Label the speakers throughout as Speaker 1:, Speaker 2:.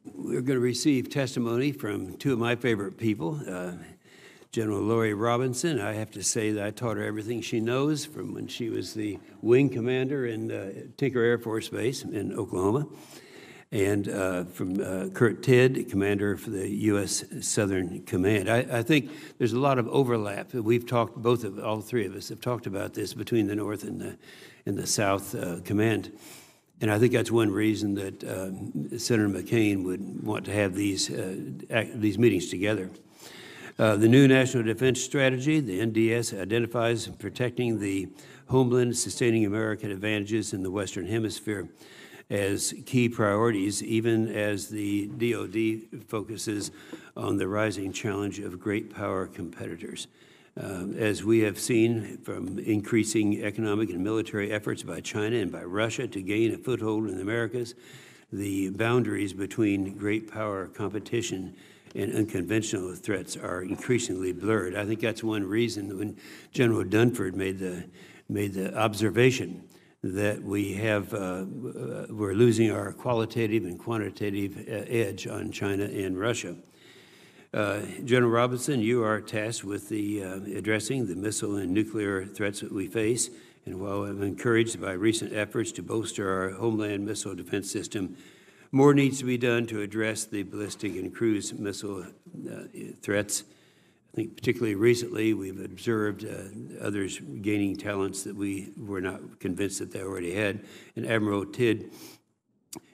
Speaker 1: we're going to receive testimony from two of my favorite people, General Lori Robinson. I have to say that I taught her everything she knows from when she was the wing commander in Tinker Air Force Base in Oklahoma, and from Kurt Tidd, commander for the U.S. Southern Command. I think there's a lot of overlap. We've talked, all three of us have talked about this between the North and the South Command. And I think that's one reason that Senator McCain would want to have these meetings together. The new National Defense Strategy, the NDS, identifies protecting the homeland, sustaining American advantages in the Western Hemisphere as key priorities, even as the DoD focuses on the rising challenge of great power competitors. As we have seen from increasing economic and military efforts by China and by Russia to gain a foothold in the Americas, the boundaries between great power competition and unconventional threats are increasingly blurred. I think that's one reason when General Dunford made the observation that we're losing our qualitative and quantitative edge on China and Russia. General Robinson, you are tasked with addressing the missile and nuclear threats that we face. And while I'm encouraged by recent efforts to bolster our homeland missile defense system, more needs to be done to address the ballistic and cruise missile threats. I think particularly recently we've observed others gaining talents that we were not convinced that they already had. And Admiral Tidd,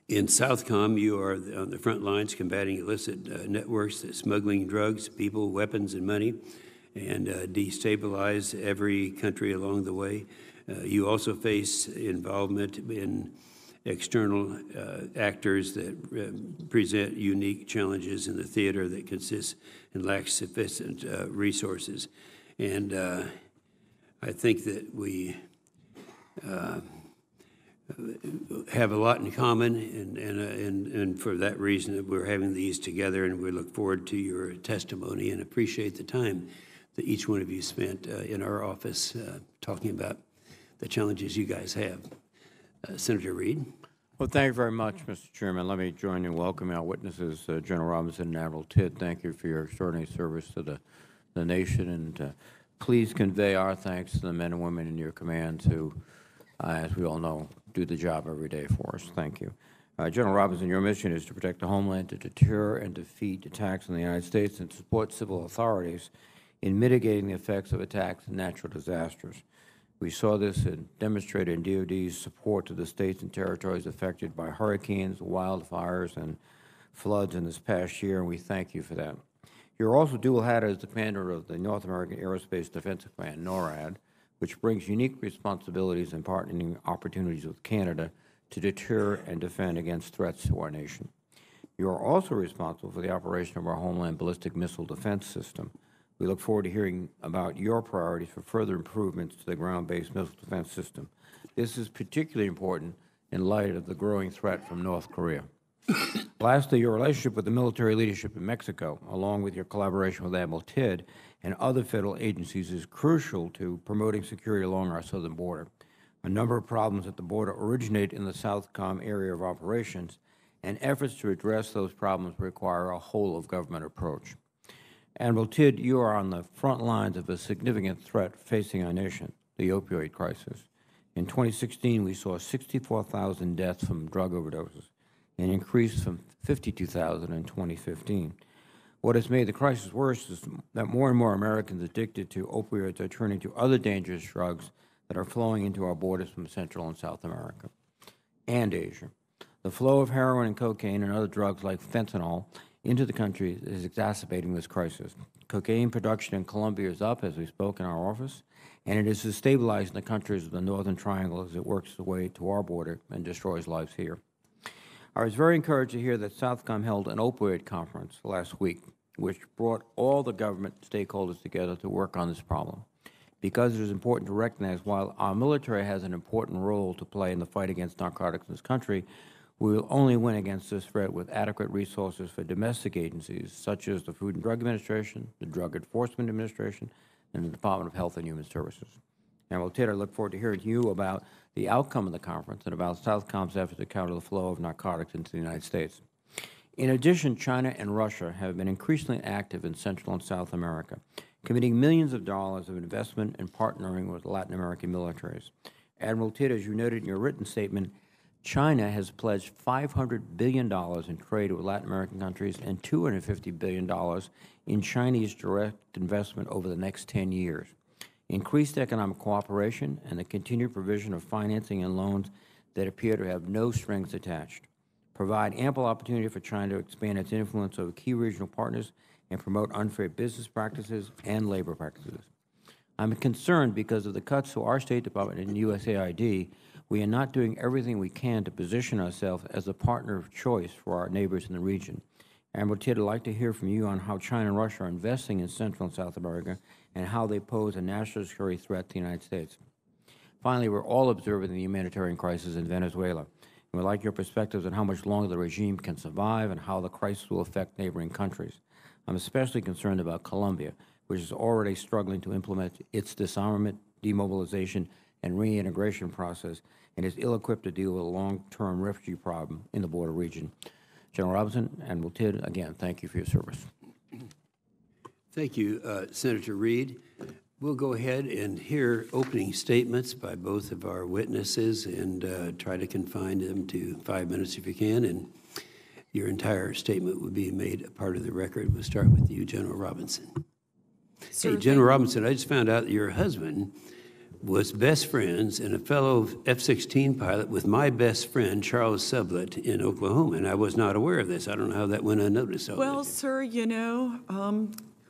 Speaker 1: in Southcom, you are on the front lines combating illicit networks, smuggling drugs, people, weapons, and money, and destabilize every country along the way. You also face involvement in external actors that present unique challenges in the theater that consists and lacks sufficient resources. And I think that we have a lot in common, and for that reason we're having these together, and we look forward to your testimony and appreciate the time that each one of you spent in our office talking about the challenges you guys have. Senator Reid.
Speaker 2: Well, thank you very much, Mr. Chairman. Let me join in welcoming our witnesses, General Robinson and Admiral Tidd. Thank you for your extraordinary service to the nation, and please convey our thanks to the men and women in your command who, as we all know, do the job every day for us. Thank you. General Robinson, your mission is to protect the homeland, to deter and defeat attacks on the United States, and to support civil authorities in mitigating the effects of attacks and natural disasters. We saw this demonstrated in DoD's support to the states and territories affected by hurricanes, wildfires, and floods in this past year, and we thank you for that. You're also dual-hatted as the commander of the North American Aerospace Defense Command, NORAD, which brings unique responsibilities and partnering opportunities with Canada to deter and defend against threats to our nation. You are also responsible for the operation of our Homeland Ballistic Missile Defense System. We look forward to hearing about your priorities for further improvements to the ground-based missile defense system. This is particularly important in light of the growing threat from North Korea. Lastly, your relationship with the military leadership in Mexico, along with your collaboration with Admiral Tidd and other federal agencies, is crucial to promoting security along our southern border. A number of problems at the border originate in the Southcom area of operations, and efforts to address those problems require a whole-of-government approach. Admiral Tidd, you are on the front lines of a significant threat facing our nation, the opioid crisis. In 2016, we saw 64,000 deaths from drug overdoses, an increase from 52,000 in 2015. What has made the crisis worse is that more and more Americans addicted to opioids are turning to other dangerous drugs that are flowing into our borders from Central and South America and Asia. The flow of heroin and cocaine and other drugs like fentanyl into the country is exacerbating this crisis. Cocaine production in Colombia is up, as we spoke in our office, and it is destabilizing the countries of the Northern Triangle as it works its way to our border and destroys lives here. I was very encouraged to hear that Southcom held an opioid conference last week, which brought all the government stakeholders together to work on this problem. Because it is important to recognize while our military has an important role to play in the fight against narcotics in this country, we will only win against this threat with adequate resources for domestic agencies such as the Food and Drug Administration, the Drug Enforcement Administration, and the Department of Health and Human Services. Admiral Tidd, I look forward to hearing you about the outcome of the conference and about Southcom's efforts to counter the flow of narcotics into the United States. In addition, China and Russia have been increasingly active in Central and South America, committing millions of dollars of investment and partnering with Latin American militaries. Admiral Tidd, as you noted in your written statement, China has pledged $500 billion in trade with Latin American countries and $250 billion in Chinese direct investment over the next 10 years. Increased economic cooperation and the continued provision of financing and loans that appear to have no strings attached provide ample opportunity for China to expand its influence over key regional partners and promote unfair business practices and labor practices. I'm concerned because of the cuts to our State Department and USAID. We are not doing everything we can to position ourselves as a partner of choice for our neighbors in the region. Admiral Tidd, I'd like to hear from you on how China and Russia are investing in Central and South America and how they pose a national security threat to the United States. Finally, we're all observing the humanitarian crisis in Venezuela. And we'd like your perspectives on how much longer the regime can survive and how the crisis will affect neighboring countries. I'm especially concerned about Colombia, which is already struggling to implement its disarmament, demobilization, and reintegration process, and is ill-equipped to deal with a long-term refugee problem in the border region. General Robinson and Admiral Tidd, again, thank you for your service.
Speaker 1: Thank you, Senator Reed. We'll go ahead and hear opening statements by both of our witnesses and try to confine them to 5 minutes if you can, and your entire statement will be made a part of the record. We'll start with you, General Robinson. Hey, General Robinson, I just found out that your husband was best friends and a fellow F-16 pilot with my best friend, Charles Sublett, in Oklahoma, and I was not aware of this. I don't know how that went unnoticed.
Speaker 3: Well, sir, you know,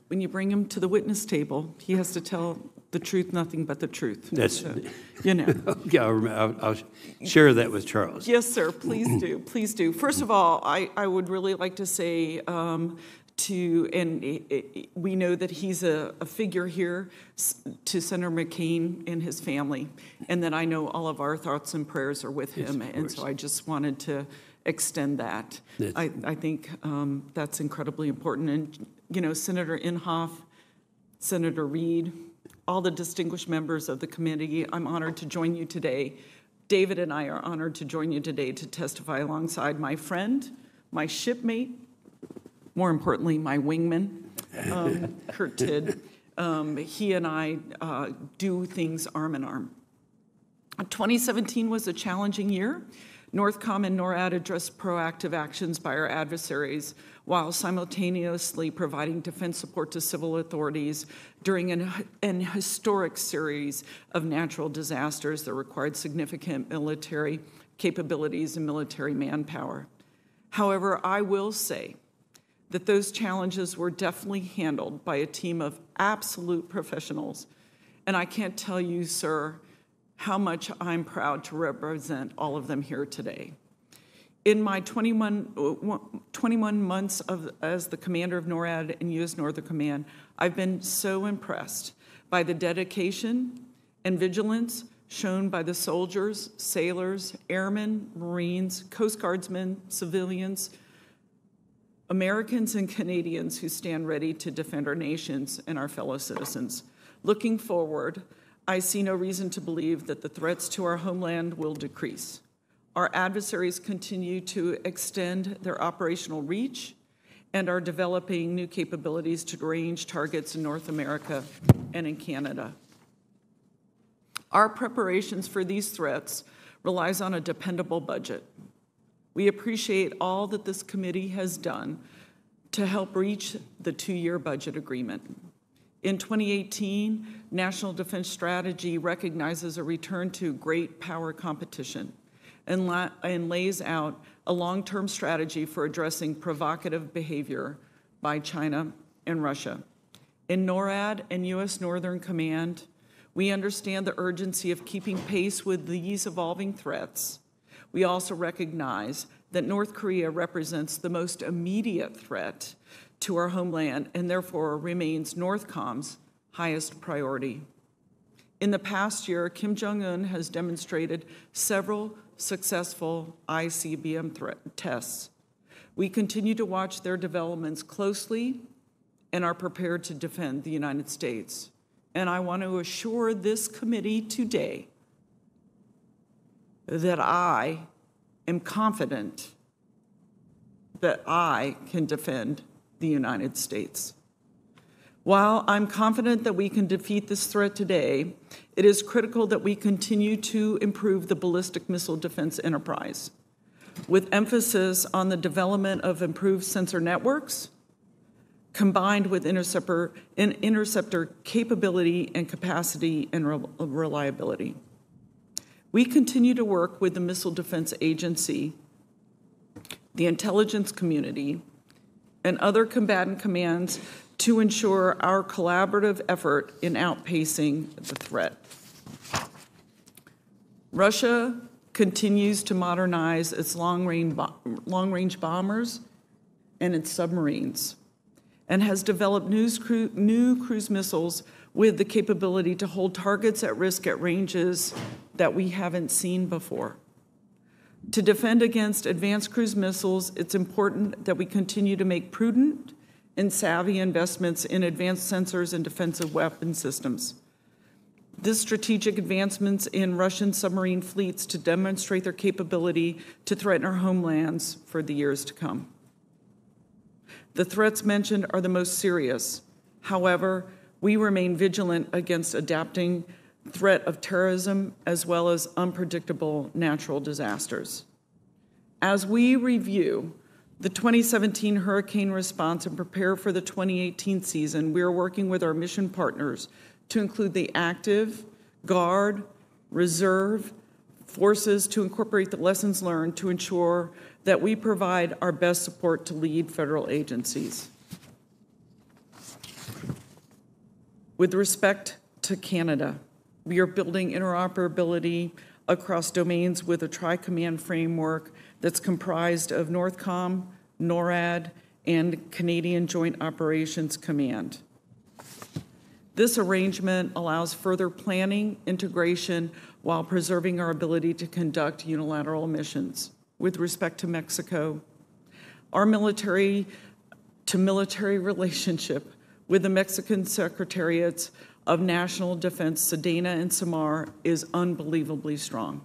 Speaker 3: when you bring him to the witness table, he has to tell the truth, nothing but the truth.
Speaker 1: That's,
Speaker 3: so, you know.
Speaker 1: Yeah, I'll share that with Charles.
Speaker 3: Yes, sir, please do, please do. First of all, I would really like to say we know that he's a figure here to Senator McCain and his family, and that I know all of our thoughts and prayers are with him, and so I just wanted to extend that. I think that's incredibly important. And, you know, Senator Inhofe, Senator Reed, all the distinguished members of the committee, I'm honored to join you today. David and I are honored to join you today to testify alongside my friend, my shipmate, more importantly, my wingman, Kurt Tidd. He and I do things arm in arm. 2017 was a challenging year. Northcom and NORAD addressed proactive actions by our adversaries while simultaneously providing defense support to civil authorities during an historic series of natural disasters that required significant military capabilities and military manpower. However, I will say that those challenges were definitely handled by a team of absolute professionals, and I can't tell you, sir, how much I'm proud to represent all of them here today. In my 21 months as the commander of NORAD and U.S. Northern Command, I've been so impressed by the dedication and vigilance shown by the soldiers, sailors, airmen, Marines, Coast Guardsmen, civilians, Americans and Canadians who stand ready to defend our nations and our fellow citizens. Looking forward, I see no reason to believe that the threats to our homeland will decrease. Our adversaries continue to extend their operational reach and are developing new capabilities to range targets in North America and in Canada. Our preparations for these threats relies on a dependable budget. We appreciate all that this committee has done to help reach the 2-year budget agreement. In 2018, National Defense Strategy recognizes a return to great power competition and lays out a long-term strategy for addressing provocative behavior by China and Russia. In NORAD and U.S. Northern Command, we understand the urgency of keeping pace with these evolving threats. We also recognize that North Korea represents the most immediate threat to our homeland and therefore remains Northcom's highest priority. In the past year, Kim Jong-un has demonstrated several successful ICBM tests. We continue to watch their developments closely and are prepared to defend the United States. and I want to assure this committee today that I am confident that I can defend the United States. While I'm confident that we can defeat this threat today, it is critical that we continue to improve the ballistic missile defense enterprise, with emphasis on the development of improved sensor networks, combined with interceptor capability and capacity and reliability. We continue to work with the Missile Defense Agency, the intelligence community, and other combatant commands to ensure our collaborative effort in outpacing the threat. Russia continues to modernize its long-range bombers and its submarines, and has developed new cruise missiles with the capability to hold targets at risk at ranges that we haven't seen before. To defend against advanced cruise missiles, it's important that we continue to make prudent and savvy investments in advanced sensors and defensive weapon systems. This strategic advancements in Russian submarine fleets to demonstrate their capability to threaten our homelands for the years to come. The threats mentioned are the most serious. However, we remain vigilant against adapting threat of terrorism as well as unpredictable natural disasters. As we review the 2017 hurricane response and prepare for the 2018 season, we are working with our mission partners to include the active, Guard, Reserve, forces to incorporate the lessons learned to ensure that we provide our best support to lead federal agencies. With respect to Canada, we are building interoperability across domains with a tri-command framework that's comprised of Northcom, NORAD, and Canadian Joint Operations Command. This arrangement allows further planning, integration, while preserving our ability to conduct unilateral missions. With respect to Mexico, our military-to-military relationship with the Mexican Secretariats of National Defense, SEDENA and SAMAR, is unbelievably strong.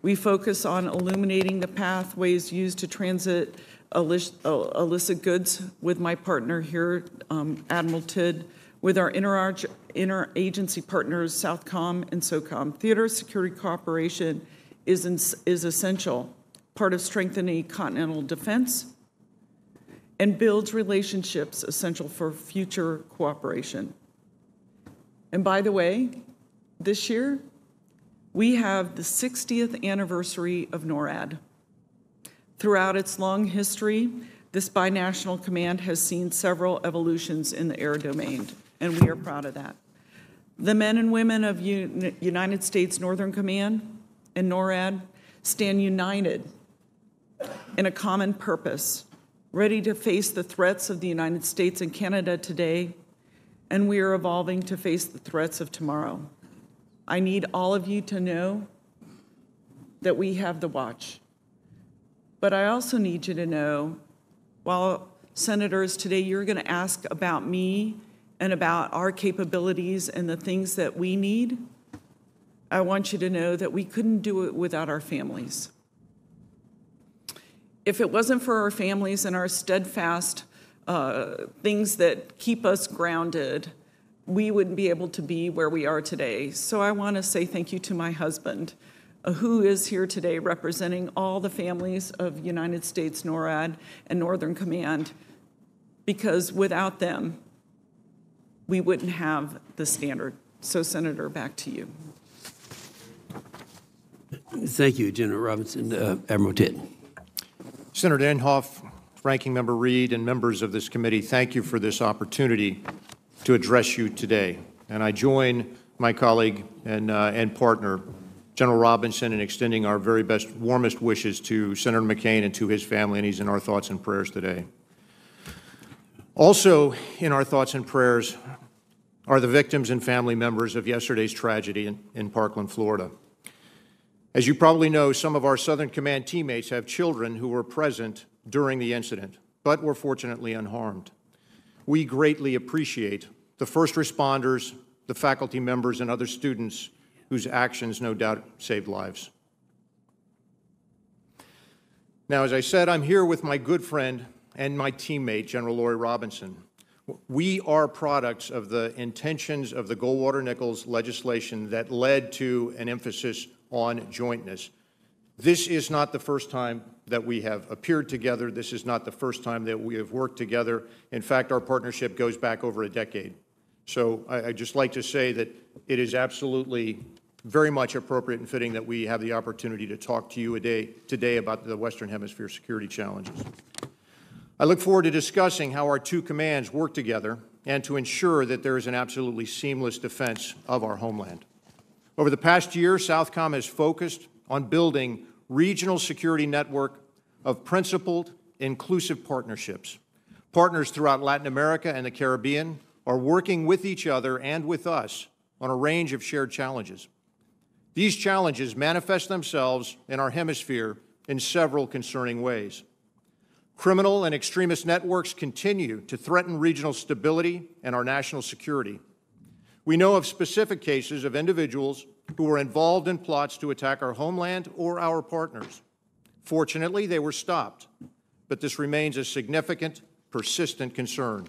Speaker 3: We focus on illuminating the pathways used to transit illicit goods with my partner here, Admiral Tidd, with our interagency partners, Southcom and SOCOM. Theater security cooperation is essential, part of strengthening continental defense, and builds relationships essential for future cooperation. And by the way, this year, we have the 60th anniversary of NORAD. Throughout its long history, this binational command has seen several evolutions in the air domain, and we are proud of that. The men and women of United States Northern Command and NORAD stand united in a common purpose, ready to face the threats of the United States and Canada today, and we are evolving to face the threats of tomorrow. I need all of you to know that we have the watch. But I also need you to know, while senators, today you're going to ask about me and about our capabilities and the things that we need, I want you to know that we couldn't do it without our families. If it wasn't for our families and our steadfast things that keep us grounded, we wouldn't be able to be where we are today. So I want to say thank you to my husband, who is here today representing all the families of United States NORAD and Northern Command, because without them, we wouldn't have the standard. So, Senator, back to you.
Speaker 1: Thank you, General Robinson. Admiral Tidd.
Speaker 4: Senator Inhofe, Ranking Member Reed, and members of this committee, thank you for this opportunity to address you today. And I join my colleague and partner, General Robinson, in extending our very best, warmest wishes to Senator McCain and to his family, and he's in our thoughts and prayers today. Also in our thoughts and prayers are the victims and family members of yesterday's tragedy in Parkland, Florida. As you probably know, some of our Southern Command teammates have children who were present during the incident, but were fortunately unharmed. We greatly appreciate the first responders, the faculty members, and other students whose actions no doubt saved lives. Now, as I said, I'm here with my good friend and my teammate, General Lori Robinson. We are products of the intentions of the Goldwater-Nichols legislation that led to an emphasis on jointness. This is not the first time that we have appeared together. This is not the first time that we have worked together. In fact, our partnership goes back over a decade. So I'd just like to say that it is absolutely very much appropriate and fitting that we have the opportunity to talk to you today about the Western Hemisphere security challenges. I look forward to discussing how our two commands work together and to ensure that there is an absolutely seamless defense of our homeland. Over the past year, Southcom has focused on building regional security network of principled, inclusive partnerships. Partners throughout Latin America and the Caribbean are working with each other and with us on a range of shared challenges. These challenges manifest themselves in our hemisphere in several concerning ways. Criminal and extremist networks continue to threaten regional stability and our national security. We know of specific cases of individuals who were involved in plots to attack our homeland or our partners. Fortunately, they were stopped, but this remains a significant, persistent concern.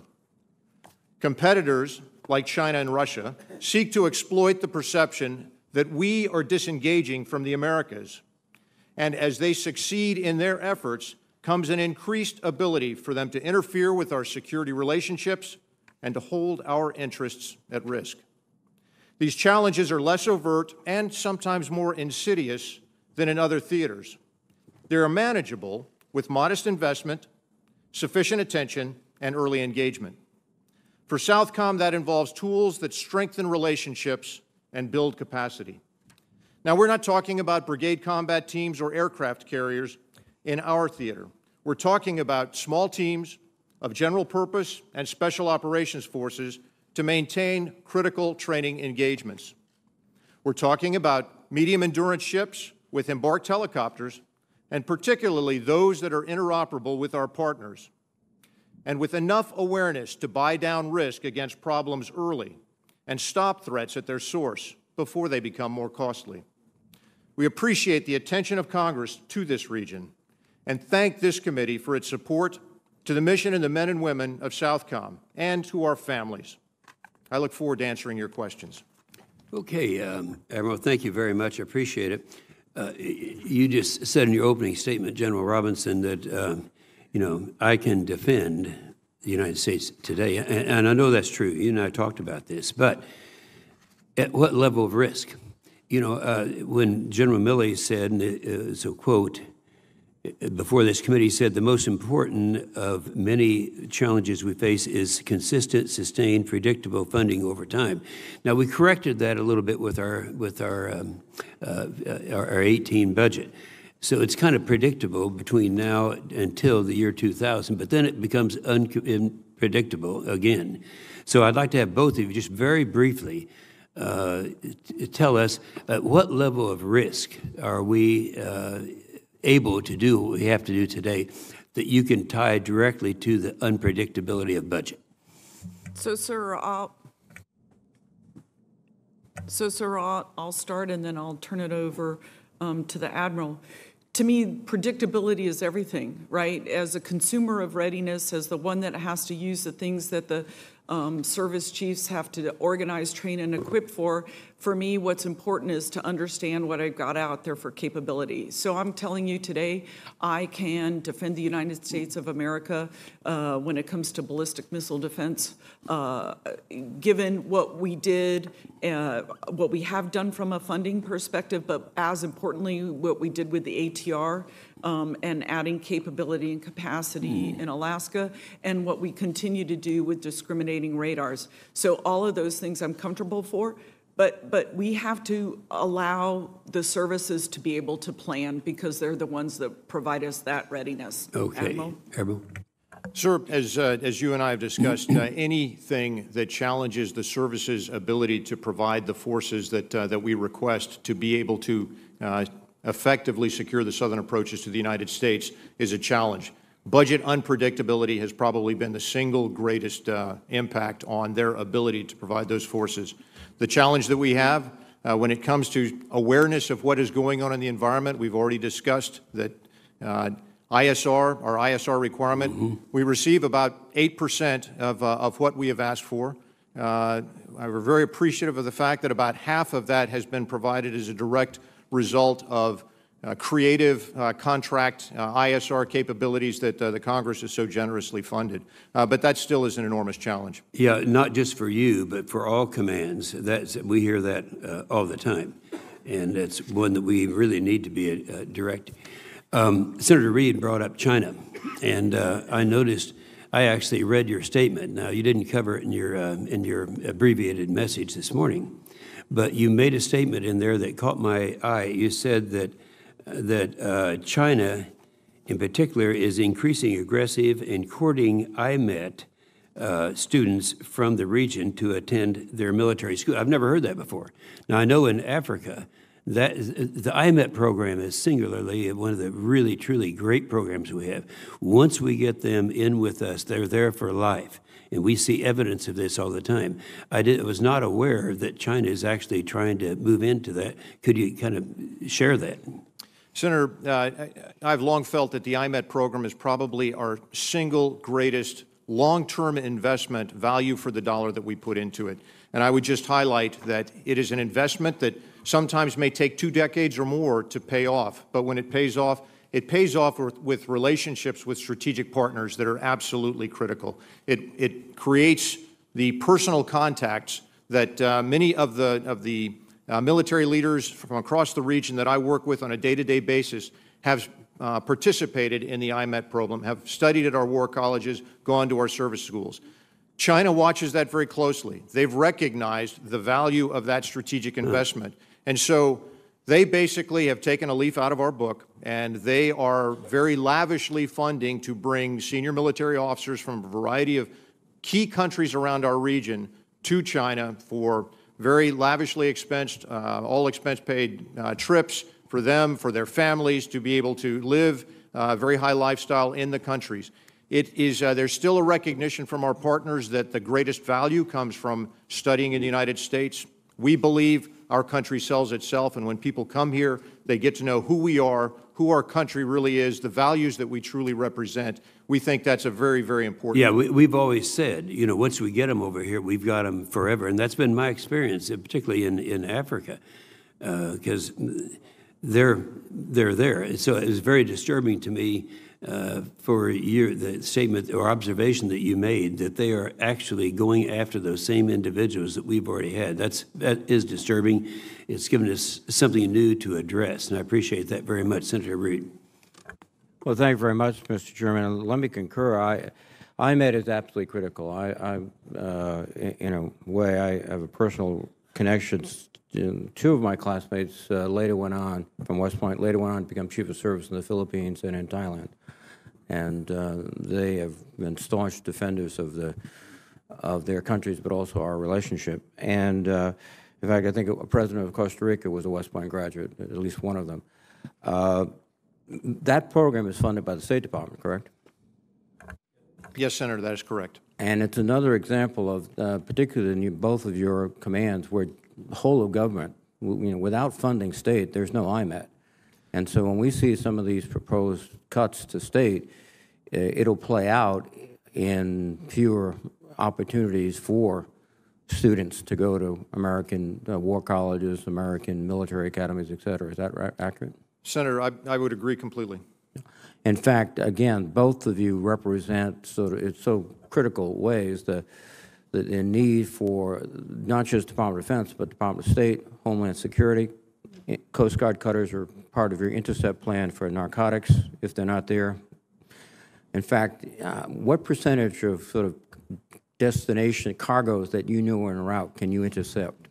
Speaker 4: Competitors like China and Russia seek to exploit the perception that we are disengaging from the Americas, and as they succeed in their efforts, comes an increased ability for them to interfere with our security relationships and to hold our interests at risk. These challenges are less overt and sometimes more insidious than in other theaters. They are manageable with modest investment, sufficient attention, and early engagement. For Southcom, that involves tools that strengthen relationships and build capacity. Now, we're not talking about brigade combat teams or aircraft carriers in our theater. We're talking about small teams of general purpose and special operations forces to maintain critical training engagements. We're talking about medium endurance ships with embarked helicopters, and particularly those that are interoperable with our partners, and with enough awareness to buy down risk against problems early and stop threats at their source before they become more costly. We appreciate the attention of Congress to this region and thank this committee for its support to the mission and the men and women of Southcom and to our families. I look forward to answering your questions.
Speaker 1: Okay, Admiral, thank you very much. I appreciate it. You just said in your opening statement, General Robinson, that I can defend the United States today, and I know that's true. You and I talked about this, but at what level of risk? When General Milley said, and it's a quote, before this committee said, the most important of many challenges we face is consistent, sustained, predictable funding over time. Now, we corrected that a little bit with our 18 budget. So it's kind of predictable between now until the year 2000, but then it becomes unpredictable again. So I'd like to have both of you just very briefly tell us at what level of risk are we able to do what we have to do today that you can tie directly to the unpredictability of budget.
Speaker 3: So, sir, I'll start and then I'll turn it over to the Admiral. To me, predictability is everything, right? As a consumer of readiness, as the one that has to use the things that the service chiefs have to organize, train, and equip for me, what's important is to understand what I've got out there for capability. So I'm telling you today, I can defend the United States of America when it comes to ballistic missile defense, given what we did, what we have done from a funding perspective, but as importantly, what we did with the ATR and adding capability and capacity in Alaska, and what we continue to do with discriminating radars. So all of those things I'm comfortable for, but we have to allow the services to be able to plan because they're the ones that provide us that readiness.
Speaker 1: Okay.
Speaker 3: Admiral?
Speaker 4: Sir, as you and I have discussed, anything that challenges the service's ability to provide the forces that we request to be able to effectively secure the southern approaches to the United States is a challenge. Budget unpredictability has probably been the single greatest impact on their ability to provide those forces. The challenge that we have when it comes to awareness of what is going on in the environment, we've already discussed that ISR, our ISR requirement, we receive about 8% of what we have asked for. We're very appreciative of the fact that about half of that has been provided as a direct result of creative contract ISR capabilities that the Congress has so generously funded. But that still is an enormous challenge.
Speaker 1: Yeah, not just for you, but for all commands. We hear that all the time, and it's one that we really need to be direct. Senator Reid brought up China, and I noticed, I actually read your statement. Now, you didn't cover it in your abbreviated message this morning, but you made a statement in there that caught my eye. You said that China, in particular, is increasing aggressive in courting IMET students from the region to attend their military school. I've never heard that before. Now, I know in Africa, that the IMET program is singularly one of the really, truly great programs we have. Once we get them in with us, they're there for life. And we see evidence of this all the time. I was not aware that China is actually trying to move into that. Could you kind of share that?
Speaker 4: Senator, I've long felt that the IMET program is probably our single greatest long-term investment value for the dollar that we put into it. And I would just highlight that it is an investment that sometimes may take 2 decades or more to pay off. But when it pays off with relationships with strategic partners that are absolutely critical. It creates the personal contacts that many of the military leaders from across the region that I work with on a day-to-day basis have participated in the IMET program, have studied at our war colleges, gone to our service schools. China watches that very closely. They've recognized the value of that strategic investment. And so they basically have taken a leaf out of our book, and they are very lavishly funding to bring senior military officers from a variety of key countries around our region to China for very lavishly expensed, all expense-paid trips for them, for their families, to be able to live a very high lifestyle in the countries. There's still a recognition from our partners that the greatest value comes from studying in the United States. We believe our country sells itself, and when people come here, they get to know who we are, who our country really is, the values that we truly represent. We think that's a very, very important.
Speaker 1: Yeah, we've always said, you know, once we get them over here, we've got them forever, and that's been my experience, particularly in Africa, because they're there. So it was very disturbing to me for the statement or observation that you made that they are actually going after those same individuals that we've already had. That is disturbing. It's given us something new to address, and I appreciate that very much, Senator Reid.
Speaker 2: Well, thank you very much, Mr. Chairman. Let me concur. IMET is absolutely critical. In a way, I have a personal connection. Two of my classmates later went on, from West Point, later went on to become Chief of Service in the Philippines and in Thailand. And they have been staunch defenders of their countries, but also our relationship. And in fact, I think a president of Costa Rica was a West Point graduate, at least one of them. That program is funded by the State Department, correct?
Speaker 4: Yes, Senator, that is correct.
Speaker 2: And it's another example of, particularly in both of your commands, where the whole of government, without funding state, there's no IMET. And so when we see some of these proposed cuts to state, it'll play out in fewer opportunities for students to go to American war colleges, American military academies, et cetera. Is that accurate?
Speaker 4: Senator, I would agree completely.
Speaker 2: In fact, again, both of you represent so critical ways the need for not just Department of Defense, but Department of State, Homeland Security. Coast Guard cutters are part of your intercept plan for narcotics, if they're not there. In fact, what percentage of sort of destination cargoes that you know are en route can you intercept?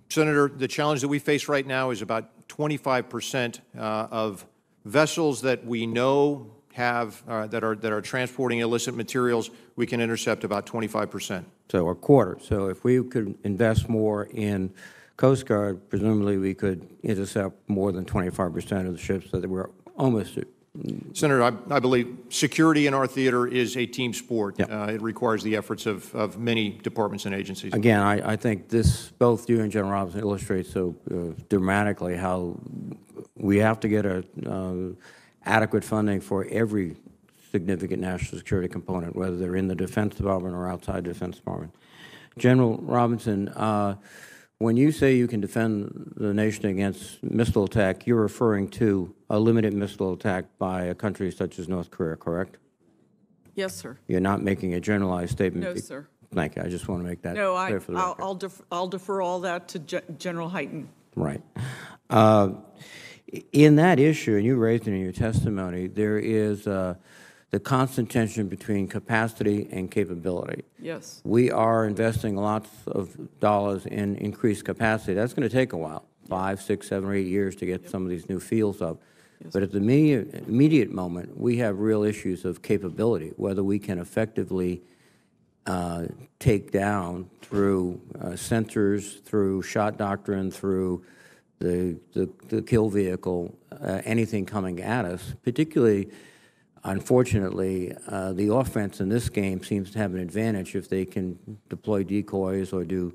Speaker 4: Senator, the challenge that we face right now is about 25% of vessels that we know have that are transporting illicit materials. We can intercept about 25%.
Speaker 2: So a quarter. So if we could invest more in Coast Guard, presumably we could intercept more than 25% of the ships that were almost
Speaker 4: Senator, I believe security in our theater is a team sport.
Speaker 2: Yep.
Speaker 4: It requires the efforts of many departments and agencies.
Speaker 2: Again, I think this, both you and General Robinson, illustrates so dramatically how we have to get adequate funding for every significant national security component, whether they're in the Defense Department or outside the Defense Department. General Robinson, when you say you can defend the nation against missile attack, you're referring to a limited missile attack by a country such as North Korea, correct?
Speaker 3: Yes, sir.
Speaker 2: You're not making a generalized statement.
Speaker 3: No, sir.
Speaker 2: Thank you. I just want to make that
Speaker 3: No,
Speaker 2: clear for the record.
Speaker 3: I'll defer all that to General Hyten.
Speaker 2: Right. In that issue, and you raised it in your testimony, there is the constant tension between capacity and capability.
Speaker 3: Yes.
Speaker 2: We are investing lots of dollars in increased capacity. That's going to take a while, 5, 6, 7, or 8 years to get some of these new fields up. Yes. But at the immediate moment, we have real issues of capability, whether we can effectively take down through sensors, through shot doctrine, through the kill vehicle, anything coming at us. Particularly, unfortunately, the offense in this game seems to have an advantage if they can deploy decoys or do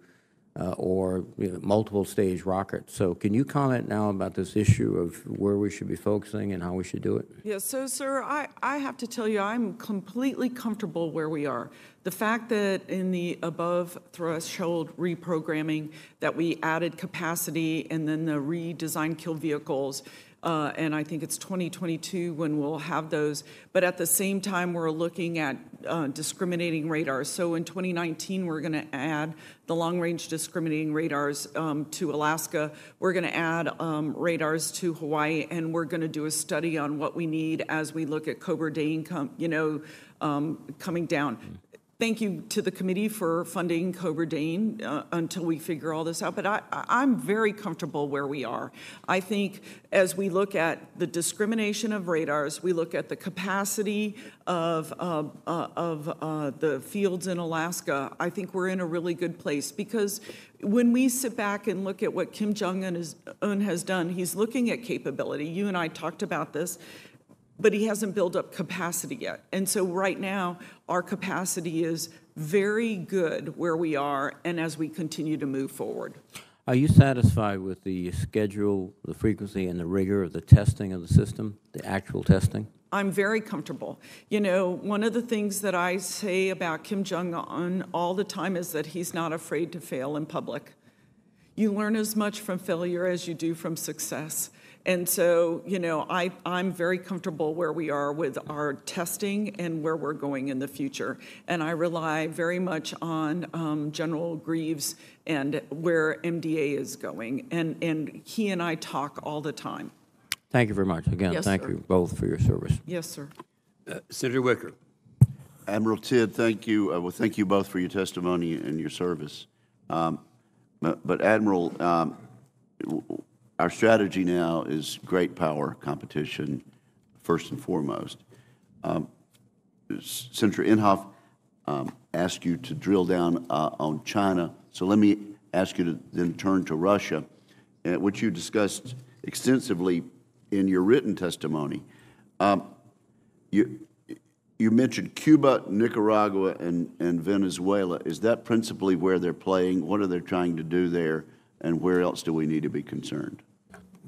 Speaker 2: multiple stage rockets. So can you comment now about this issue of where we should be focusing and how we should do it?
Speaker 3: Yes, so sir, I have to tell you, I'm completely comfortable where we are. The fact that in the above threshold reprogramming that we added capacity and then the redesigned kill vehicles, and I think it's 2022 when we'll have those. But at the same time, we're looking at discriminating radars. So in 2019, we're going to add the long-range discriminating radars to Alaska. We're going to add radars to Hawaii, and we're going to do a study on what we need as we look at Cobra Dane coming down. Thank you to the committee for funding Cobra Dane until we figure all this out. But I'm very comfortable where we are. I think as we look at the discrimination of radars, we look at the capacity of the fields in Alaska, I think we're in a really good place. Because when we sit back and look at what Kim Jong-un has done, he's looking at capability. You and I talked about this. But he hasn't built up capacity yet. And so right now, our capacity is very good where we are and as we continue to move forward.
Speaker 2: Are you satisfied with the schedule, the frequency, and the rigor of the testing of the system, the actual testing?
Speaker 3: I'm very comfortable. You know, one of the things that I say about Kim Jong-un all the time is that he's not afraid to fail in public. You learn as much from failure as you do from success. And so, you know, I'm very comfortable where we are with our testing and where we're going in the future. And I rely very much on General Greaves and where MDA is going. And he and I talk all the time.
Speaker 2: Thank you very much. Again,
Speaker 3: Yes,
Speaker 2: thank
Speaker 3: sir.
Speaker 2: you both for your service.
Speaker 3: Yes, sir.
Speaker 1: Senator Wicker.
Speaker 5: Admiral Tidd, thank you. Well, thank you both for your testimony and your service. But Admiral, our strategy now is great power competition, first and foremost. Senator Inhofe asked you to drill down on China, so let me ask you to then turn to Russia, which you discussed extensively in your written testimony. You mentioned Cuba, Nicaragua, and Venezuela. Is that principally where they're playing? What are they trying to do there, and where else do we need to be concerned?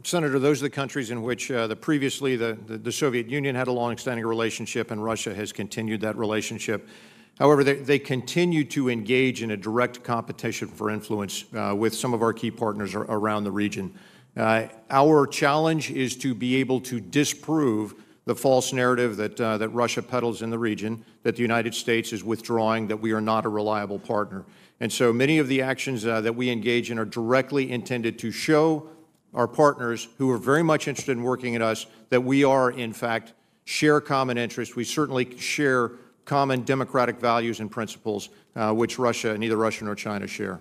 Speaker 4: Senator, those are the countries in which previously the Soviet Union had a long-standing relationship, and Russia has continued that relationship. However, they continue to engage in a direct competition for influence with some of our key partners around the region. Our challenge is to be able to disprove the false narrative that Russia peddles in the region, that the United States is withdrawing, that we are not a reliable partner. And so many of the actions that we engage in are directly intended to show our partners who are very much interested in working at us that we are, in fact, share common interests. We certainly share common democratic values and principles, which neither Russia nor China share.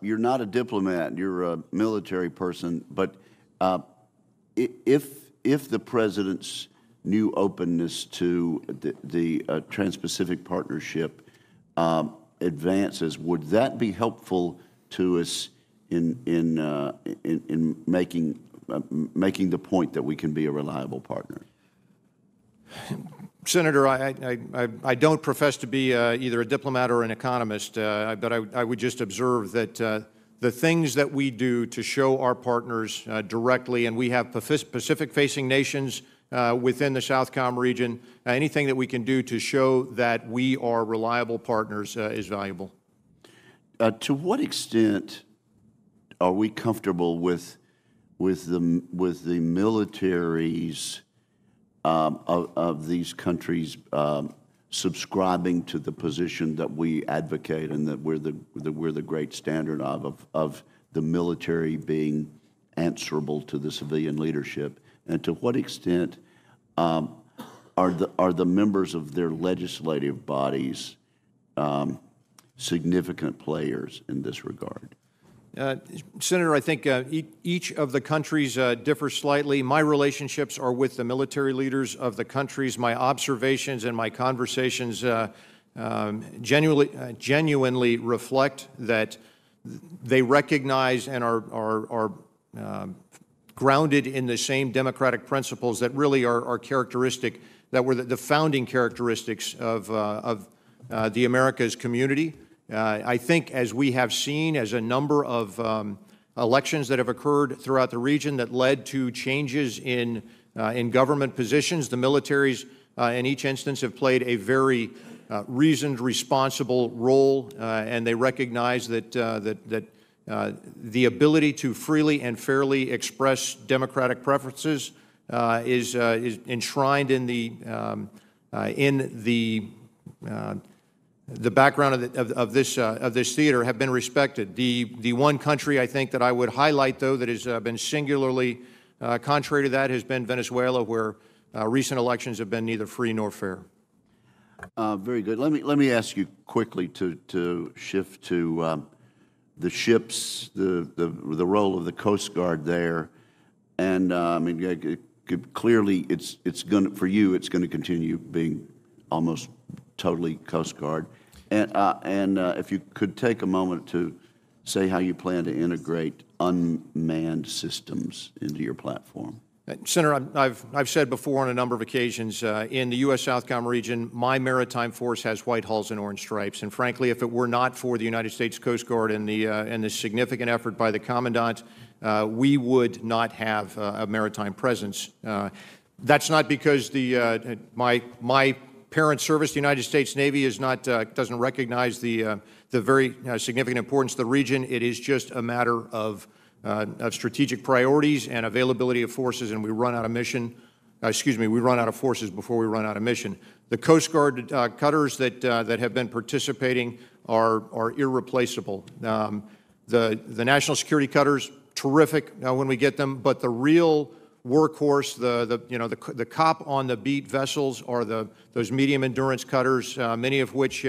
Speaker 5: You're not a diplomat, you're a military person, but if the President's new openness to the Trans-Pacific Partnership advances, would that be helpful to us in making the point that we can be a reliable partner?
Speaker 4: Senator, I don't profess to be either a diplomat or an economist, but I would just observe that the things that we do to show our partners directly, and we have Pacific-facing nations within the Southcom region, anything that we can do to show that we are reliable partners is valuable.
Speaker 5: To what extent are we comfortable with the militaries of these countries subscribing to the position that we advocate, and that we're the great standard of the military being answerable to the civilian leadership? And to what extent are the members of their legislative bodies significant players in this regard?
Speaker 4: Senator, I think each of the countries differs slightly. My relationships are with the military leaders of the countries. My observations and my conversations genuinely reflect that they recognize and are grounded in the same democratic principles that really are characteristic, that were the founding characteristics of the Americas community. I think, as we have seen, as a number of elections that have occurred throughout the region that led to changes in government positions, the militaries in each instance have played a very reasoned, responsible role, and they recognize that the ability to freely and fairly express democratic preferences is enshrined in the background of this theater, have been respected. The one country I think that I would highlight, though, that has been singularly contrary to that has been Venezuela, where recent elections have been neither free nor fair.
Speaker 5: Very good. Let me ask you quickly to shift to the ships, the role of the Coast Guard there, and I mean, clearly it's going for you. It's going to continue being almost totally Coast Guard, and if you could take a moment to say how you plan to integrate unmanned systems into your platform.
Speaker 4: Senator, I've said before on a number of occasions, in the U.S. Southcom region, my maritime force has white hulls and orange stripes. And frankly, if it were not for the United States Coast Guard and the significant effort by the Commandant, we would not have a maritime presence. That's not because my parent service, the United States Navy, is not doesn't recognize the very significant importance of the region. It is just a matter of strategic priorities and availability of forces, and we run out of mission. We run out of forces before we run out of mission. The Coast Guard cutters that have been participating are irreplaceable. The national security cutters, terrific when we get them, but the real workhorse, the cop on the beat vessels are those medium endurance cutters, many of which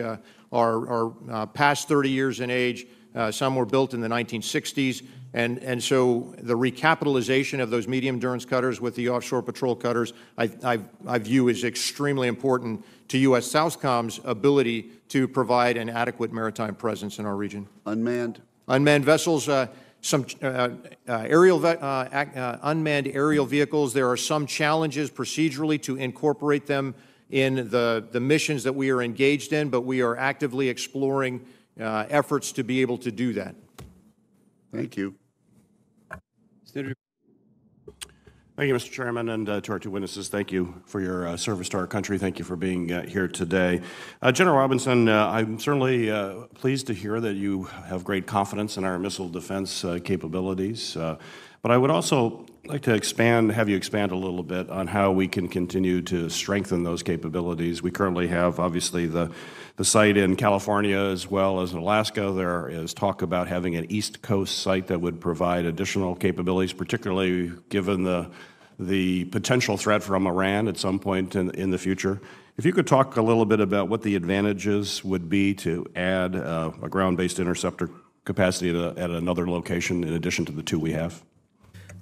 Speaker 4: are past 30 years in age. Some were built in the 1960s, and so the recapitalization of those medium endurance cutters with the offshore patrol cutters, I view as extremely important to U.S. Southcom's ability to provide an adequate maritime presence in our region.
Speaker 5: Unmanned
Speaker 4: vessels. Some unmanned aerial vehicles. There are some challenges procedurally to incorporate them in the missions that we are engaged in, but we are actively exploring efforts to be able to do that.
Speaker 5: Thank you.
Speaker 1: Senator.
Speaker 6: Thank you, Mr. Chairman, and to our two witnesses, thank you for your service to our country. Thank you for being here today. General Robinson, I'm certainly pleased to hear that you have great confidence in our missile defense capabilities, but I would also like to have you expand a little bit on how we can continue to strengthen those capabilities. We currently have, obviously, the site in California as well as in Alaska. There is talk about having an East Coast site that would provide additional capabilities, particularly given the potential threat from Iran at some point in the future. If you could talk a little bit about what the advantages would be to add a ground-based interceptor capacity at another location in addition to the two we have.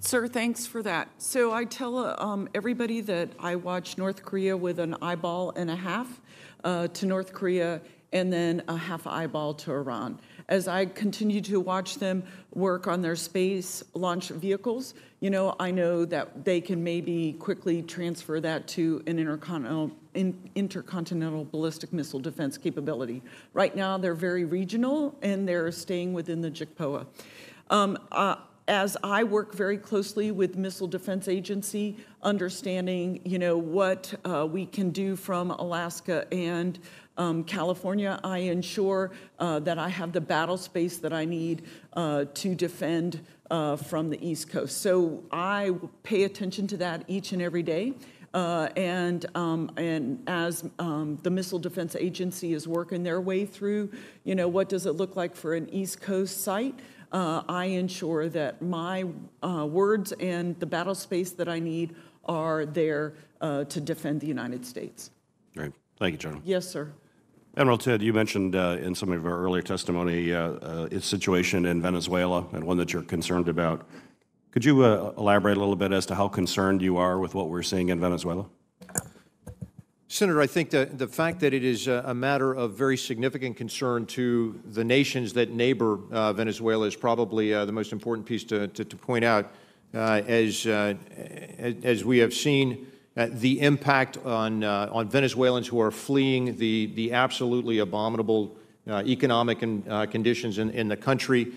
Speaker 3: Sir, thanks for that. So I tell everybody that I watch North Korea with an eyeball and a half to North Korea and then a half eyeball to Iran. As I continue to watch them work on their space launch vehicles, I know that they can maybe quickly transfer that to an intercontinental ballistic missile defense capability. Right now, they're very regional, and they're staying within the JICPOA. As I work very closely with Missile Defense Agency, understanding, what we can do from Alaska and California, I ensure that I have the battle space that I need to defend from the East Coast. So I pay attention to that each and every day. And as the Missile Defense Agency is working their way through, what does it look like for an East Coast site? I ensure that my words and the battle space that I need are there to defend the United States.
Speaker 6: Great. Thank you, General.
Speaker 3: Yes, sir.
Speaker 6: Admiral Tidd, you mentioned in some of our earlier testimony its situation in Venezuela and one that you're concerned about. Could you elaborate a little bit as to how concerned you are with what we're seeing in Venezuela?
Speaker 4: Senator, I think the fact that it is a matter of very significant concern to the nations that neighbor Venezuela is probably the most important piece to point out. As we have seen, the impact on Venezuelans who are fleeing the absolutely abominable economic conditions in the country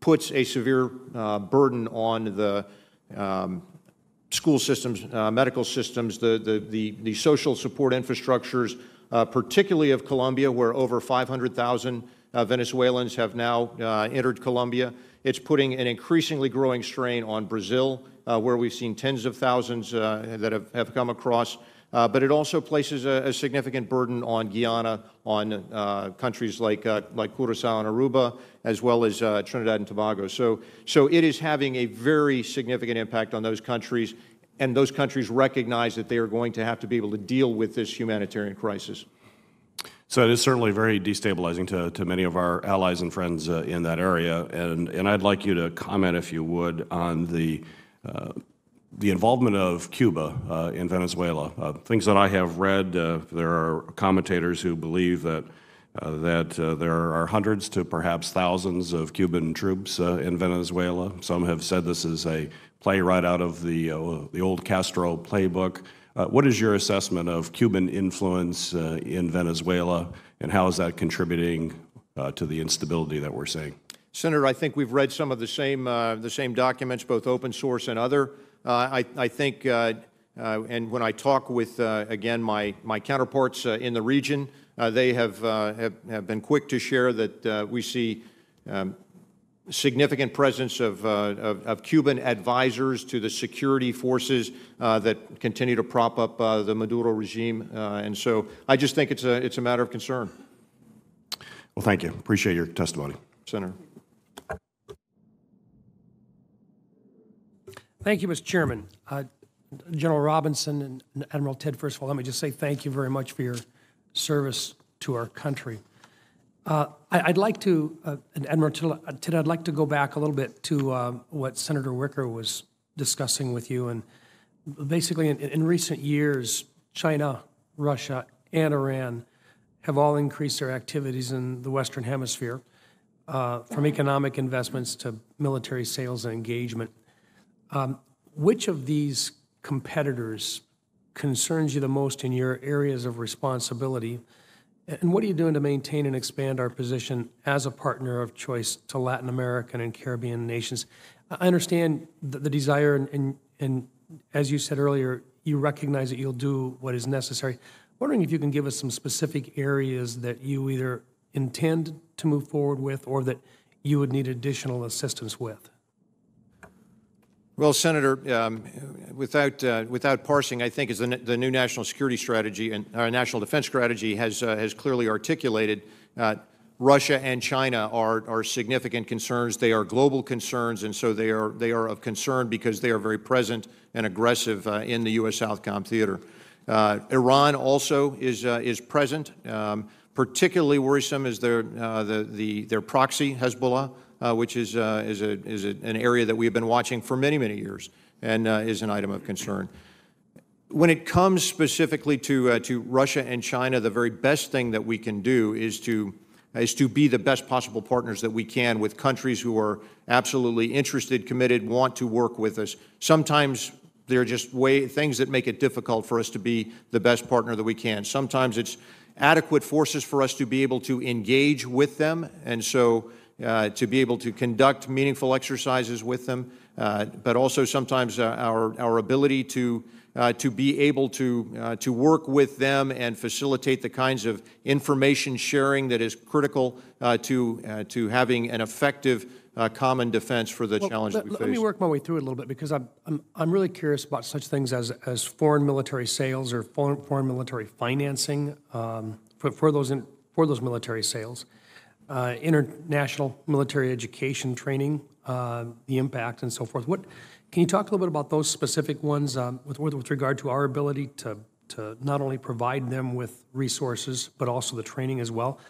Speaker 4: puts a severe burden on the school systems, medical systems, the social support infrastructures, particularly of Colombia, where over 500,000 Venezuelans have now entered Colombia. It's putting an increasingly growing strain on Brazil, where we've seen tens of thousands that have come across. But it also places a significant burden on Guyana, on countries like Curaçao and Aruba, as well as Trinidad and Tobago. So it is having a very significant impact on those countries, and those countries recognize that they are going to have to be able to deal with this humanitarian crisis.
Speaker 6: So it is certainly very destabilizing to many of our allies and friends in that area, and I'd like you to comment, if you would, on the involvement of Cuba in Venezuela. Things that I have read, there are commentators who believe that there are hundreds to perhaps thousands of Cuban troops in Venezuela. Some have said this is a play right out of the old Castro playbook. What is your assessment of Cuban influence in Venezuela, and how is that contributing to the instability that we're seeing?
Speaker 4: Senator, I think we've read some of the same documents, both open source and other. I think, and when I talk with, again, my counterparts in the region, they have been quick to share that we see significant presence of Cuban advisors to the security forces that continue to prop up the Maduro regime. And so I just think it's a matter of concern.
Speaker 6: Well, thank you. Appreciate your testimony.
Speaker 4: Senator.
Speaker 7: Thank you, Mr. Chairman. General Robinson and Admiral Tidd, first of all, let me just say thank you very much for your service to our country. I'd like to, Admiral Tidd, I'd like to go back a little bit to what Senator Wicker was discussing with you. And basically, in recent years, China, Russia, and Iran have all increased their activities in the Western Hemisphere, from economic investments to military sales and engagement. Which of these competitors concerns you the most in your areas of responsibility? And what are you doing to maintain and expand our position as a partner of choice to Latin American and Caribbean nations? I understand the desire, and as you said earlier, you recognize that you'll do what is necessary. I'm wondering if you can give us some specific areas that you either intend to move forward with or that you would need additional assistance with.
Speaker 4: Well, Senator, without parsing, I think as the new national security strategy and our national defense strategy has clearly articulated, Russia and China are significant concerns. They are global concerns, and so they are of concern because they are very present and aggressive in the U.S. Southcom theater. Iran also is present. Particularly worrisome is their proxy, Hezbollah, which is an area that we have been watching for many, many years and is an item of concern. when it comes specifically to Russia and China, the very best thing that we can do is to be the best possible partners that we can with countries who are absolutely interested, committed, want to work with us. Sometimes there are just things that make it difficult for us to be the best partner that we can. Sometimes it's adequate forces for us to be able to engage with them, and so to be able to conduct meaningful exercises with them, but also sometimes our ability to be able to work with them and facilitate the kinds of information sharing that is critical to having an effective common defense for the challenge that we face.
Speaker 7: Let me work my way through it a little bit, because I'm really curious about such things as foreign military sales or foreign military financing for those military sales, international military education training, the impact, and so forth. Can you talk a little bit about those specific ones with regard to our ability to not only provide them with resources, but also the training as well?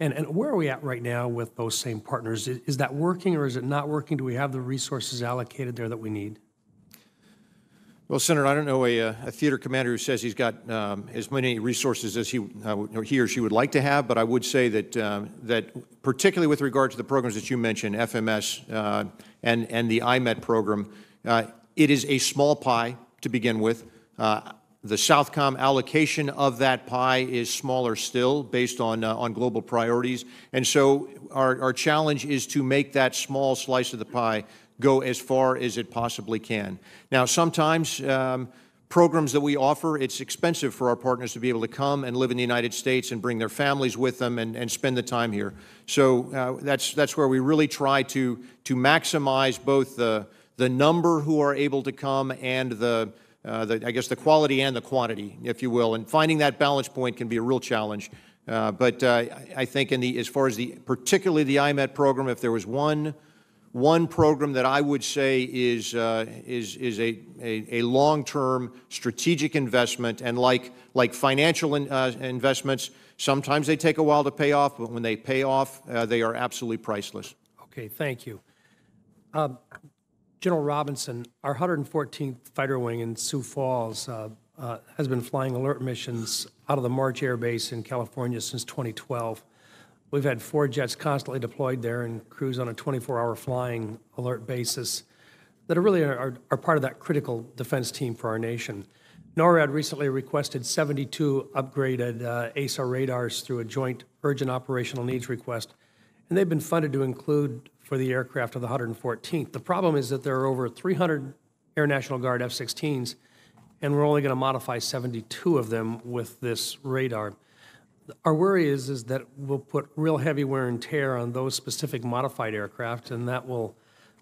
Speaker 7: And where are we at right now with those same partners? Is that working or is it not working? Do we have the resources allocated there that we need?
Speaker 4: Well, Senator, I don't know a theater commander who says he's got as many resources as he or she would like to have, but I would say that particularly with regard to the programs that you mentioned, FMS and the IMET program, it is a small pie to begin with. The Southcom allocation of that pie is smaller still based on global priorities. And so our challenge is to make that small slice of the pie go as far as it possibly can. Now, sometimes programs that we offer, it's expensive for our partners to be able to come and live in the United States and bring their families with them and spend the time here. So that's where we really try to maximize both the number who are able to come and I guess the quality and the quantity, if you will, and finding that balance point can be a real challenge. But I think as far as particularly the IMET program, if there was one program that I would say is a long-term strategic investment, and like financial investments, sometimes they take a while to pay off, but when they pay off, they are absolutely priceless.
Speaker 7: Okay, thank you. General Robinson, our 114th Fighter Wing in Sioux Falls has been flying alert missions out of the March Air Base in California since 2012. We've had 4 jets constantly deployed there and crews on a 24-hour flying alert basis that are part of that critical defense team for our nation. NORAD recently requested 72 upgraded ASAR radars through a joint urgent operational needs request, and they've been funded to include for the aircraft of the 114th. The problem is that there are over 300 Air National Guard F-16s, and we're only going to modify 72 of them with this radar. Our worry is that we'll put real heavy wear and tear on those specific modified aircraft, and that will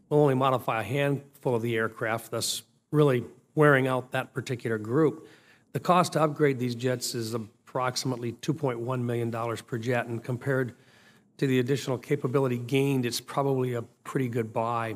Speaker 7: only modify a handful of the aircraft, thus really wearing out that particular group. The cost to upgrade these jets is approximately $2.1 million per jet, and compared to the additional capability gained, it's probably a pretty good buy.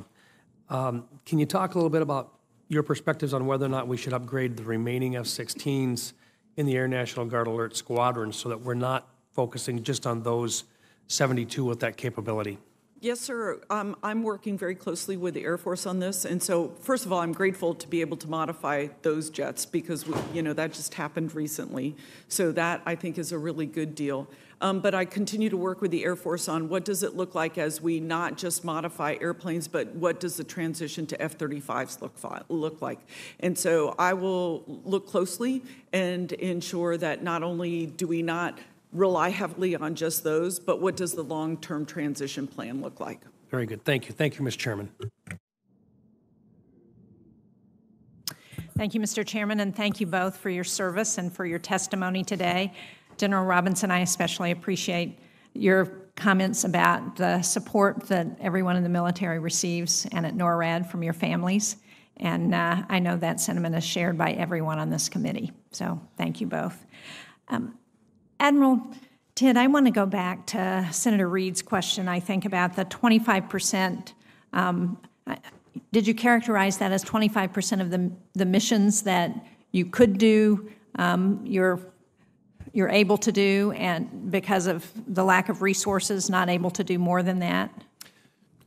Speaker 7: Can you talk a little bit about your perspectives on whether or not we should upgrade the remaining F-16s in the Air National Guard Alert Squadron so that we're not focusing just on those 72 with that capability?
Speaker 3: Yes, sir. I'm working very closely with the Air Force on this. And so, first of all, I'm grateful to be able to modify those jets because, that just happened recently. So that, I think, is a really good deal. But I continue to work with the Air Force on what does it look like as we not just modify airplanes, but what does the transition to F-35s look like? And so I will look closely and ensure that not only do we not rely heavily on just those, but what does the long-term transition plan look like?
Speaker 7: Very good. Thank you. Thank you, Mr. Chairman.
Speaker 8: Thank you, Mr. Chairman, and thank you both for your service and for your testimony today. General Robinson, I especially appreciate your comments about the support that everyone in the military receives and at NORAD from your families. And I know that sentiment is shared by everyone on this committee. So thank you both. Admiral Tidd, I want to go back to Senator Reed's question, I think, about the 25%. Did you characterize that as 25% of the missions that you could do, you're able to do, and because of the lack of resources, not able to do more than that?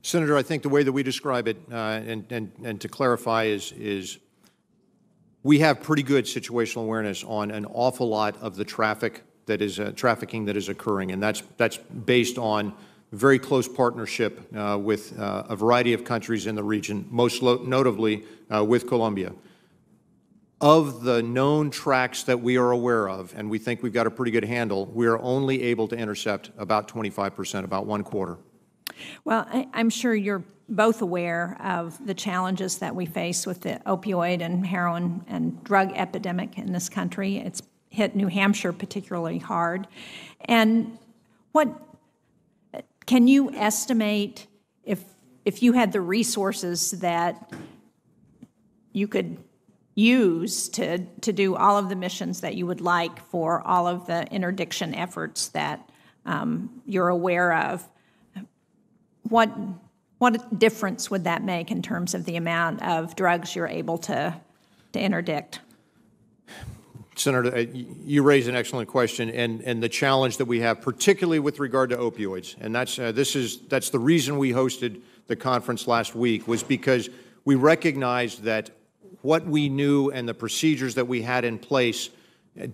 Speaker 4: Senator, I think the way that we describe it, and to clarify, is we have pretty good situational awareness on an awful lot of the trafficking that is occurring, and that's based on very close partnership with a variety of countries in the region, most notably with Colombia. Of the known tracks that we are aware of, and we think we've got a pretty good handle, we are only able to intercept about 25%, about 1/4.
Speaker 8: Well, I'm sure you're both aware of the challenges that we face with the opioid and heroin and drug epidemic in this country. It's hit New Hampshire particularly hard. And can you estimate if you had the resources that you could use to do all of the missions that you would like for all of the interdiction efforts that you're aware of, what difference would that make in terms of the amount of drugs you're able to interdict?
Speaker 4: Senator, you raise an excellent question, and the challenge that we have, particularly with regard to opioids, and that's the reason we hosted the conference last week, was because we recognized that what we knew and the procedures that we had in place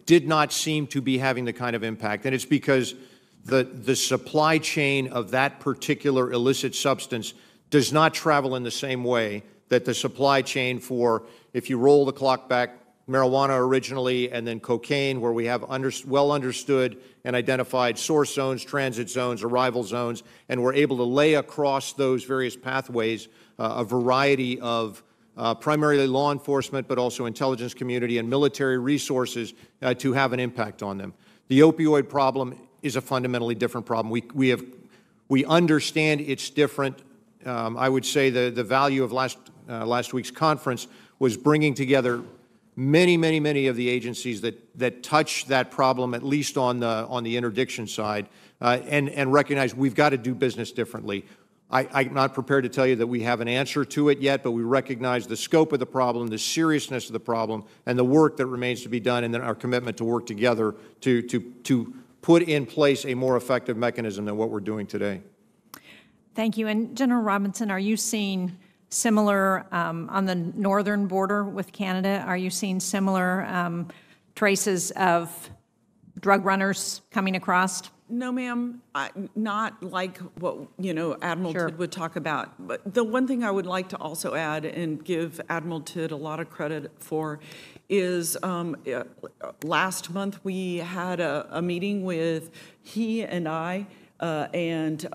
Speaker 4: did not seem to be having the kind of impact. And it's because the supply chain of that particular illicit substance does not travel in the same way that the supply chain for, if you roll the clock back, marijuana originally and then cocaine, where we have well understood and identified source zones, transit zones, arrival zones, and we're able to lay across those various pathways a variety of primarily law enforcement, but also intelligence community and military resources to have an impact on them. The opioid problem is a fundamentally different problem. We understand it's different. I would say the value of last week's conference was bringing together many of the agencies that touch that problem, at least on the interdiction side, and recognize we've got to do business differently. I'm not prepared to tell you that we have an answer to it yet, but we recognize the scope of the problem, the seriousness of the problem, and the work that remains to be done, and then our commitment to work together to put in place a more effective mechanism than what we're doing today.
Speaker 8: Thank you. And General Robinson, are you seeing similar, on the northern border with Canada, are you seeing similar traces of drug runners coming across?
Speaker 3: No, ma'am, not like what, Admiral
Speaker 8: Sure.
Speaker 3: Tidd would talk about. But the one thing I would like to also add and give Admiral Tidd a lot of credit for is last month we had a meeting with he and I, and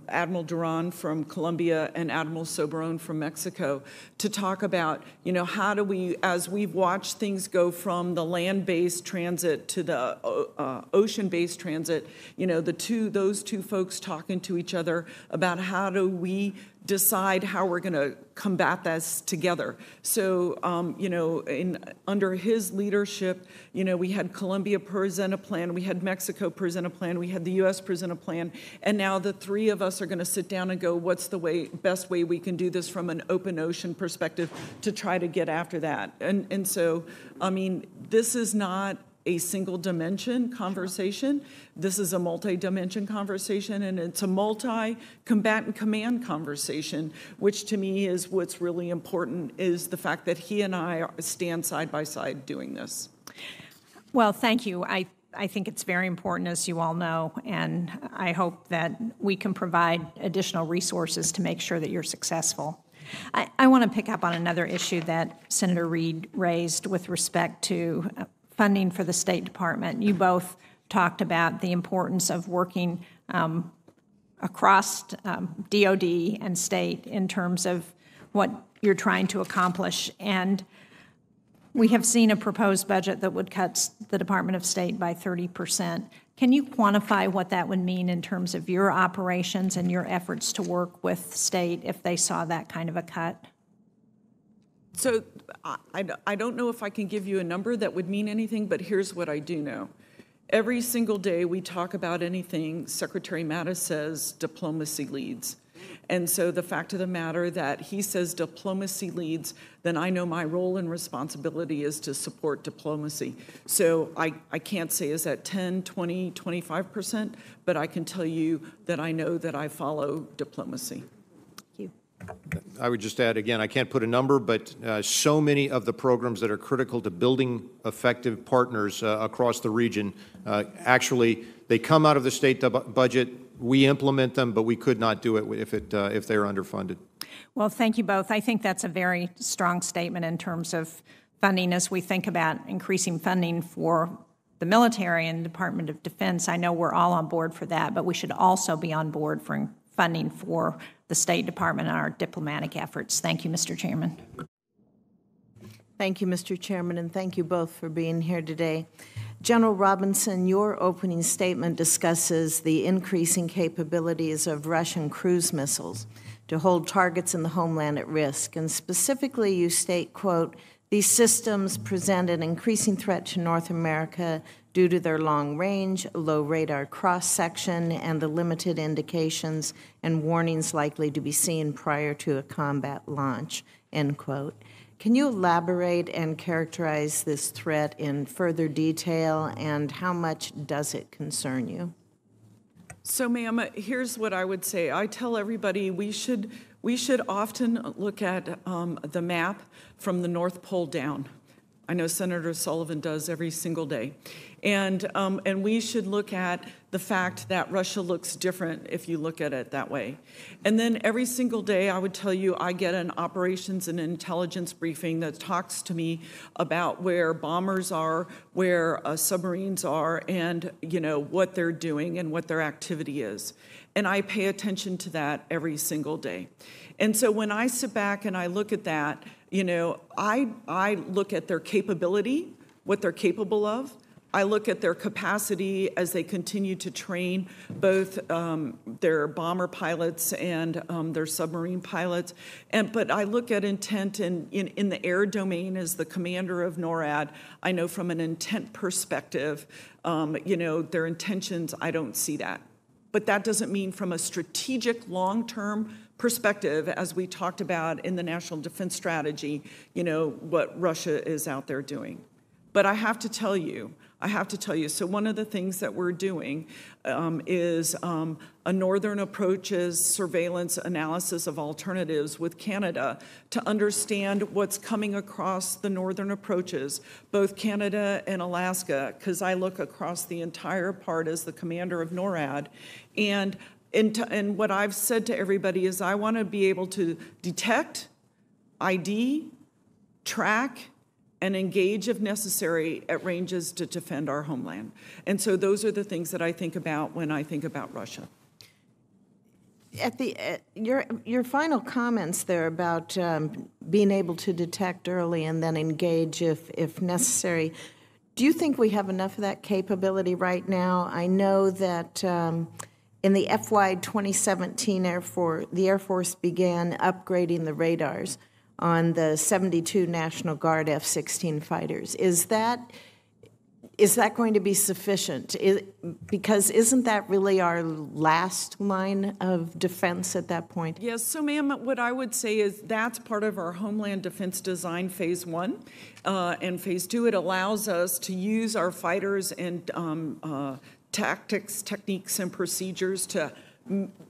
Speaker 3: Admiral Duran from Colombia and Admiral Soberón from Mexico to talk about, how do we, as we've watched things go from the land-based transit to the ocean-based transit, those two folks talking to each other about how do we decide how we're going to combat this together. So, under his leadership, we had Colombia present a plan, we had Mexico present a plan, we had the U.S. present a plan, and now the three of us are going to sit down and go, what's the best way we can do this from an open ocean perspective to try to get after that? And so, this is not a single dimension conversation. This is a multi-dimension conversation, and it's a multi-combatant command conversation, which to me is what's really important, is the fact that he and I stand side by side doing this.
Speaker 8: Well, thank you. I think it's very important, as you all know, and I hope that we can provide additional resources to make sure that you're successful. I want to pick up on another issue that Senator Reid raised with respect to funding for the State Department. You both talked about the importance of working across DOD and state in terms of what you're trying to accomplish. And we have seen a proposed budget that would cut the Department of State by 30%. Can you quantify what that would mean in terms of your operations and your efforts to work with state if they saw that kind of a cut?
Speaker 3: So I don't know if I can give you a number that would mean anything, but here's what I do know. Every single day we talk about anything, Secretary Mattis says diplomacy leads. And so the fact of the matter that he says diplomacy leads, then I know my role and responsibility is to support diplomacy. So I can't say is that 10, 20, 25%, but I can tell you that I know that I follow diplomacy.
Speaker 8: Thank you.
Speaker 4: I would just add, again, I can't put a number, but so many of the programs that are critical to building effective partners across the region, actually, they come out of the state budget. We implement them, but we could not do it if they are underfunded.
Speaker 8: Well, thank you both. I think that's a very strong statement in terms of funding as we think about increasing funding for the military and Department of Defense. I know we're all on board for that, but we should also be on board for funding for the State Department and our diplomatic efforts. Thank you, Mr. Chairman.
Speaker 9: Thank you, Mr. Chairman, and thank you both for being here today. General Robinson, your opening statement discusses the increasing capabilities of Russian cruise missiles to hold targets in the homeland at risk. And specifically, you state, quote, "These systems present an increasing threat to North America due to their long range, low radar cross-section, and the limited indications and warnings likely to be seen prior to a combat launch," end quote. Can you elaborate and characterize this threat in further detail, and how much does it concern you?
Speaker 3: So, ma'am, here's what I would say. I tell everybody we should often look at the map from the North Pole down. I know Senator Sullivan does every single day. And we should look at the fact that Russia looks different if you look at it that way. And then every single day, I would tell you, I get an operations and intelligence briefing that talks to me about where bombers are, where submarines are, and what they're doing and what their activity is. And I pay attention to that every single day. And so when I sit back and I look at that, I look at their capability, what they're capable of. I look at their capacity as they continue to train both their bomber pilots and their submarine pilots. But I look at intent in the air domain as the commander of NORAD. I know from an intent perspective, their intentions, I don't see that. But that doesn't mean from a strategic long-term perspective, as we talked about in the National Defense Strategy, what Russia is out there doing. But I have to tell you, so one of the things that we're doing is a Northern Approaches surveillance analysis of alternatives with Canada to understand what's coming across the Northern Approaches, both Canada and Alaska, because I look across the entire part as the commander of NORAD. And what I've said to everybody is I want to be able to detect, ID, track, and engage, if necessary, at ranges to defend our homeland. And so those are the things that I think about when I think about Russia.
Speaker 9: At your final comments there about being able to detect early and then engage if necessary, do you think we have enough of that capability right now? I know that in the FY 2017 the Air Force began upgrading the radars on the 72 National Guard F-16 fighters. Is that going to be sufficient? Because isn't that really our last line of defense at that point?
Speaker 3: Yes, so ma'am, what I would say is that's part of our Homeland Defense Design Phase 1 and Phase 2. It allows us to use our fighters and tactics, techniques, and procedures to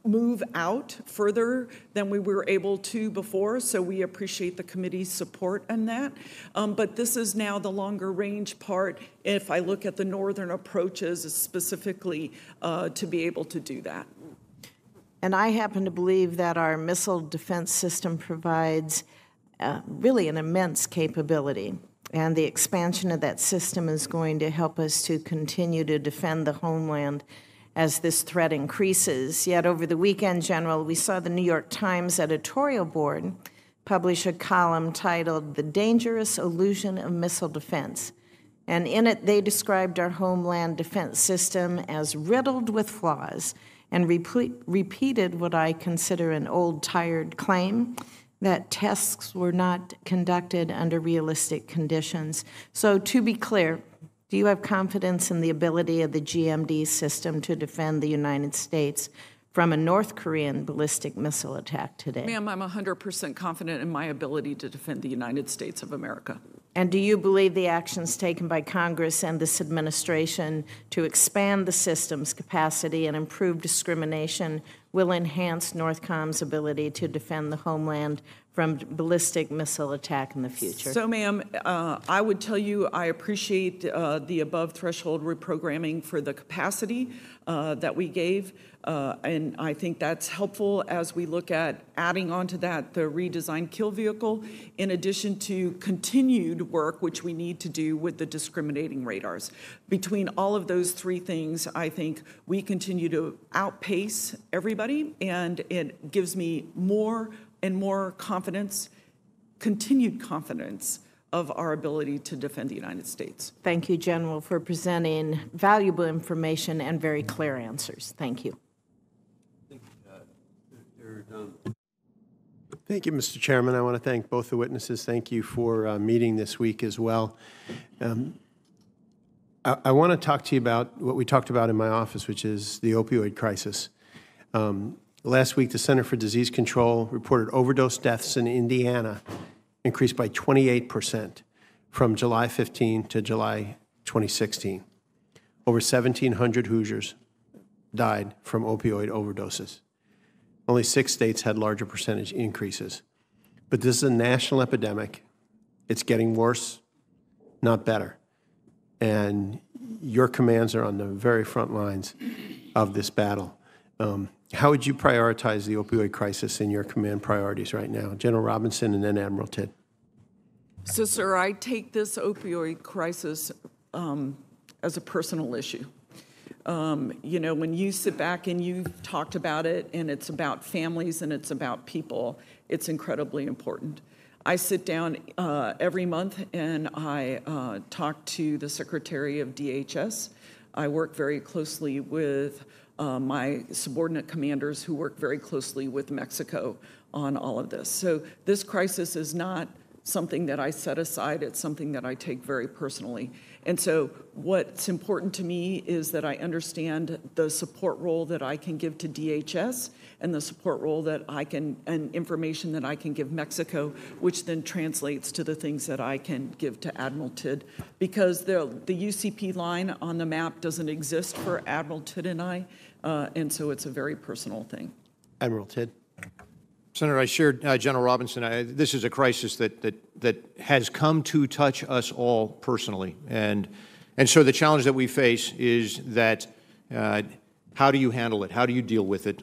Speaker 3: move out further than we were able to before, so we appreciate the committee's support on that. But this is now the longer range part, if I look at the Northern Approaches specifically, to be able to do that.
Speaker 9: And I happen to believe that our missile defense system provides really an immense capability. And the expansion of that system is going to help us to continue to defend the homeland as this threat increases. Yet over the weekend, General, we saw the New York Times editorial board publish a column titled "The Dangerous Illusion of Missile Defense." And in it, they described our homeland defense system as riddled with flaws and repeated what I consider an old, tired claim that tests were not conducted under realistic conditions. So to be clear, do you have confidence in the ability of the GMD system to defend the United States from a North Korean ballistic missile attack today?
Speaker 3: Ma'am, I'm 100% confident in my ability to defend the United States of America.
Speaker 9: And do you believe the actions taken by Congress and this administration to expand the system's capacity and improve discrimination will enhance Northcom's ability to defend the homeland from ballistic missile attack in the future?
Speaker 3: So, ma'am, I would tell you I appreciate the above-threshold reprogramming for the capacity that we gave, and I think that's helpful as we look at adding onto that the redesigned kill vehicle, in addition to continued work, which we need to do with the discriminating radars. Between all of those three things, I think we continue to outpace everybody, and it gives me more and more confidence, continued confidence of our ability to defend the United States.
Speaker 9: Thank you, General, for presenting valuable information and very clear answers. Thank you.
Speaker 10: Thank you, Mr. Chairman. I want to thank both the witnesses. Thank you for meeting this week as well. I want to talk to you about what we talked about in my office, which is the opioid crisis. Last week, the Center for Disease Control reported overdose deaths in Indiana increased by 28% from July 15 to July 2016. Over 1,700 Hoosiers died from opioid overdoses. Only 6 states had larger percentage increases. But this is a national epidemic. It's getting worse, not better. And your commands are on the very front lines of this battle. How would you prioritize the opioid crisis in your command priorities right now? General Robinson and then Admiral Tidd.
Speaker 3: So, sir, I take this opioid crisis as a personal issue. You know, when you sit back and you've talked about it, and it's about families and it's about people, it's incredibly important. I sit down every month and I talk to the Secretary of DHS. I work very closely with my subordinate commanders who work very closely with Mexico on all of this. So this crisis is not something that I set aside, it's something that I take very personally. And so what's important to me is that I understand the support role that I can give to DHS and the support role that I can, and information that I can give Mexico, which then translates to the things that I can give to Admiral Tidd. Because the UCP line on the map doesn't exist for Admiral Tidd and I, and so it's a very personal thing.
Speaker 10: Admiral Tidd.
Speaker 4: Senator, I shared General Robinson. This is a crisis that has come to touch us all personally, and so the challenge that we face is that how do you handle it? How do you deal with it?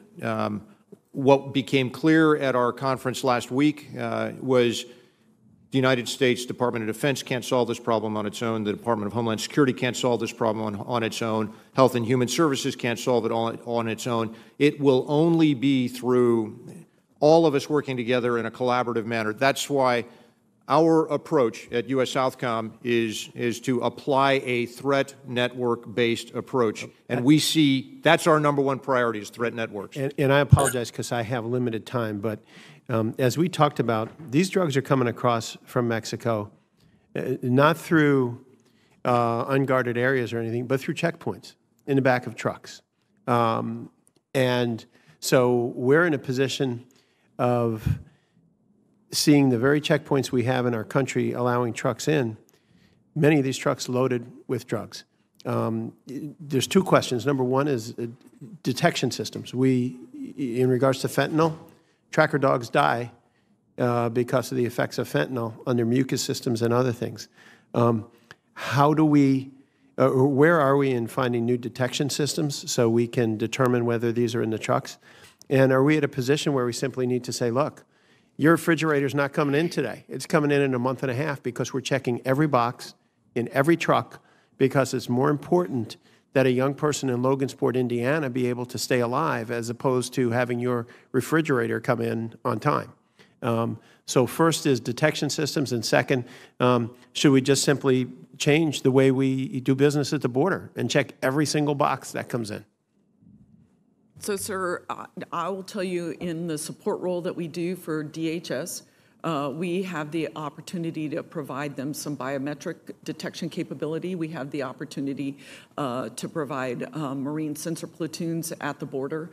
Speaker 4: What became clear at our conference last week was the United States Department of Defense can't solve this problem on its own. The Department of Homeland Security can't solve this problem on its own. Health and Human Services can't solve it on its own. It will only be through all of us working together in a collaborative manner. That's why our approach at U.S. Southcom is to apply a threat network-based approach. And we see that's our #1 priority is threat networks.
Speaker 10: And I apologize because I have limited time, but as we talked about, these drugs are coming across from Mexico, not through unguarded areas or anything, but through checkpoints in the back of trucks. And so we're in a position of seeing the very checkpoints we have in our country allowing trucks in, many of these trucks loaded with drugs. There's 2 questions. Number 1 is detection systems. In regards to fentanyl, tracker dogs die because of the effects of fentanyl on their mucus systems and other things. How do we, where are we in finding new detection systems so we can determine whether these are in the trucks? And are we at a position where we simply need to say, look, your refrigerator's not coming in today. It's coming in a month and a half because we're checking every box in every truck because it's more important that a young person in Logansport, Indiana be able to stay alive as opposed to having your refrigerator come in on time. So first is detection systems, and second, should we just simply change the way we do business at the border and check every single box that comes in?
Speaker 3: So, sir, I will tell you in the support role that we do for DHS, we have the opportunity to provide them some biometric detection capability. We have the opportunity to provide Marine sensor platoons at the border.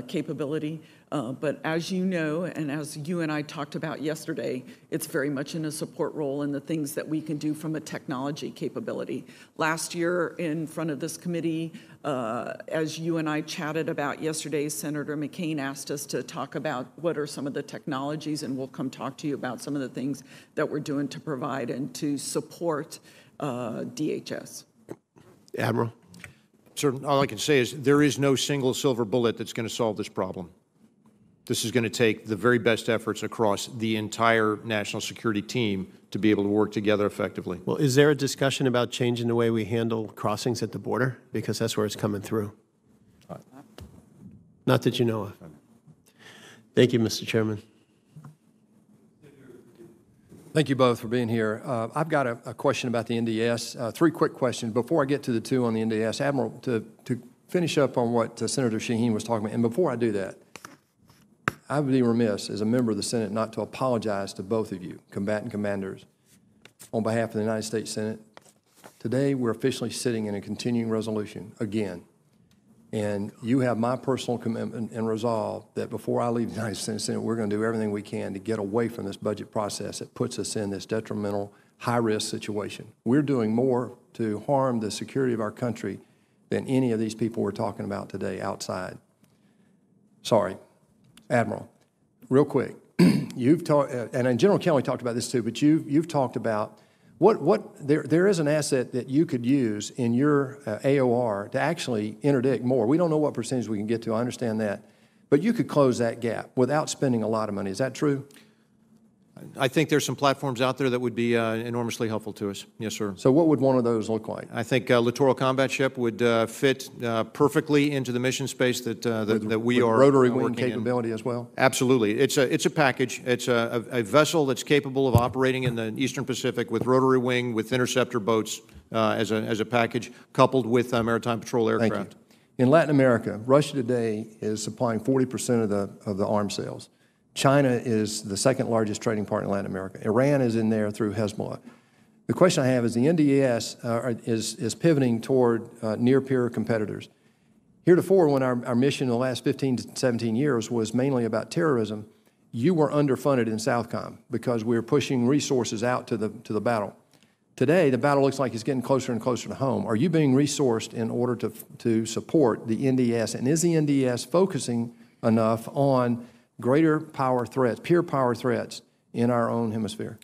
Speaker 3: capability. But as you know, and as you and I talked about yesterday, it's very much in a support role in the things that we can do from a technology capability. Last year in front of this committee, as you and I chatted about yesterday, Senator McCain asked us to talk about what are some of the technologies, and we'll come talk to you about some of the things that we're doing to provide and to support DHS.
Speaker 4: Admiral? Sir, all I can say is there is no single silver bullet that's going to solve this problem. This is going to take the very best efforts across the entire national security team to be able to work together effectively.
Speaker 10: Well, is there a discussion about changing the way we handle crossings at the border? Because that's where it's coming through. Not that you know of. Thank you, Mr. Chairman.
Speaker 11: Thank you both for being here. I've got a question about the NDS. Three quick questions. Before I get to the two on the NDS, Admiral, to finish up on what Senator Shaheen was talking about, and before I do that, I would be remiss as a member of the Senate not to apologize to both of you, combatant commanders, on behalf of the United States Senate. Today, we're officially sitting in a continuing resolution again. And you have my personal commitment and resolve that before I leave the United States Senate, we're going to do everything we can to get away from this budget process that puts us in this detrimental, high-risk situation. We're doing more to harm the security of our country than any of these people we're talking about today outside. Sorry. Admiral, real quick, you've talked, and General Kelly talked about this too, but you've talked about there is an asset that you could use in your AOR to actually interdict more. We don't know what percentage we can get to, I understand that, but you could close that gap without spending a lot of money. Is that true?
Speaker 4: I think there's some platforms out there that would be enormously helpful to us. Yes, sir.
Speaker 11: So what would one of those look like?
Speaker 4: I think Littoral Combat Ship would fit perfectly into the mission space that we are
Speaker 11: rotary wing
Speaker 4: working
Speaker 11: capability
Speaker 4: in.
Speaker 11: as well?
Speaker 4: Absolutely. It's a package. It's a vessel that's capable of operating in the Eastern Pacific with rotary wing, with interceptor boats as a package, coupled with maritime patrol aircraft.
Speaker 11: Thank you. In Latin America, Russia today is supplying 40% of the arms sales. China is the second largest trading partner in Latin America. Iran is in there through Hezbollah. The question I have is the NDS is pivoting toward near-peer competitors. Heretofore, when our mission in the last 15 to 17 years was mainly about terrorism, you were underfunded in Southcom because we were pushing resources out to the battle. Today, the battle looks like it's getting closer and closer to home. Are you being resourced in order to support the NDS? And is the NDS focusing enough on greater power threats, peer power threats in our own hemisphere?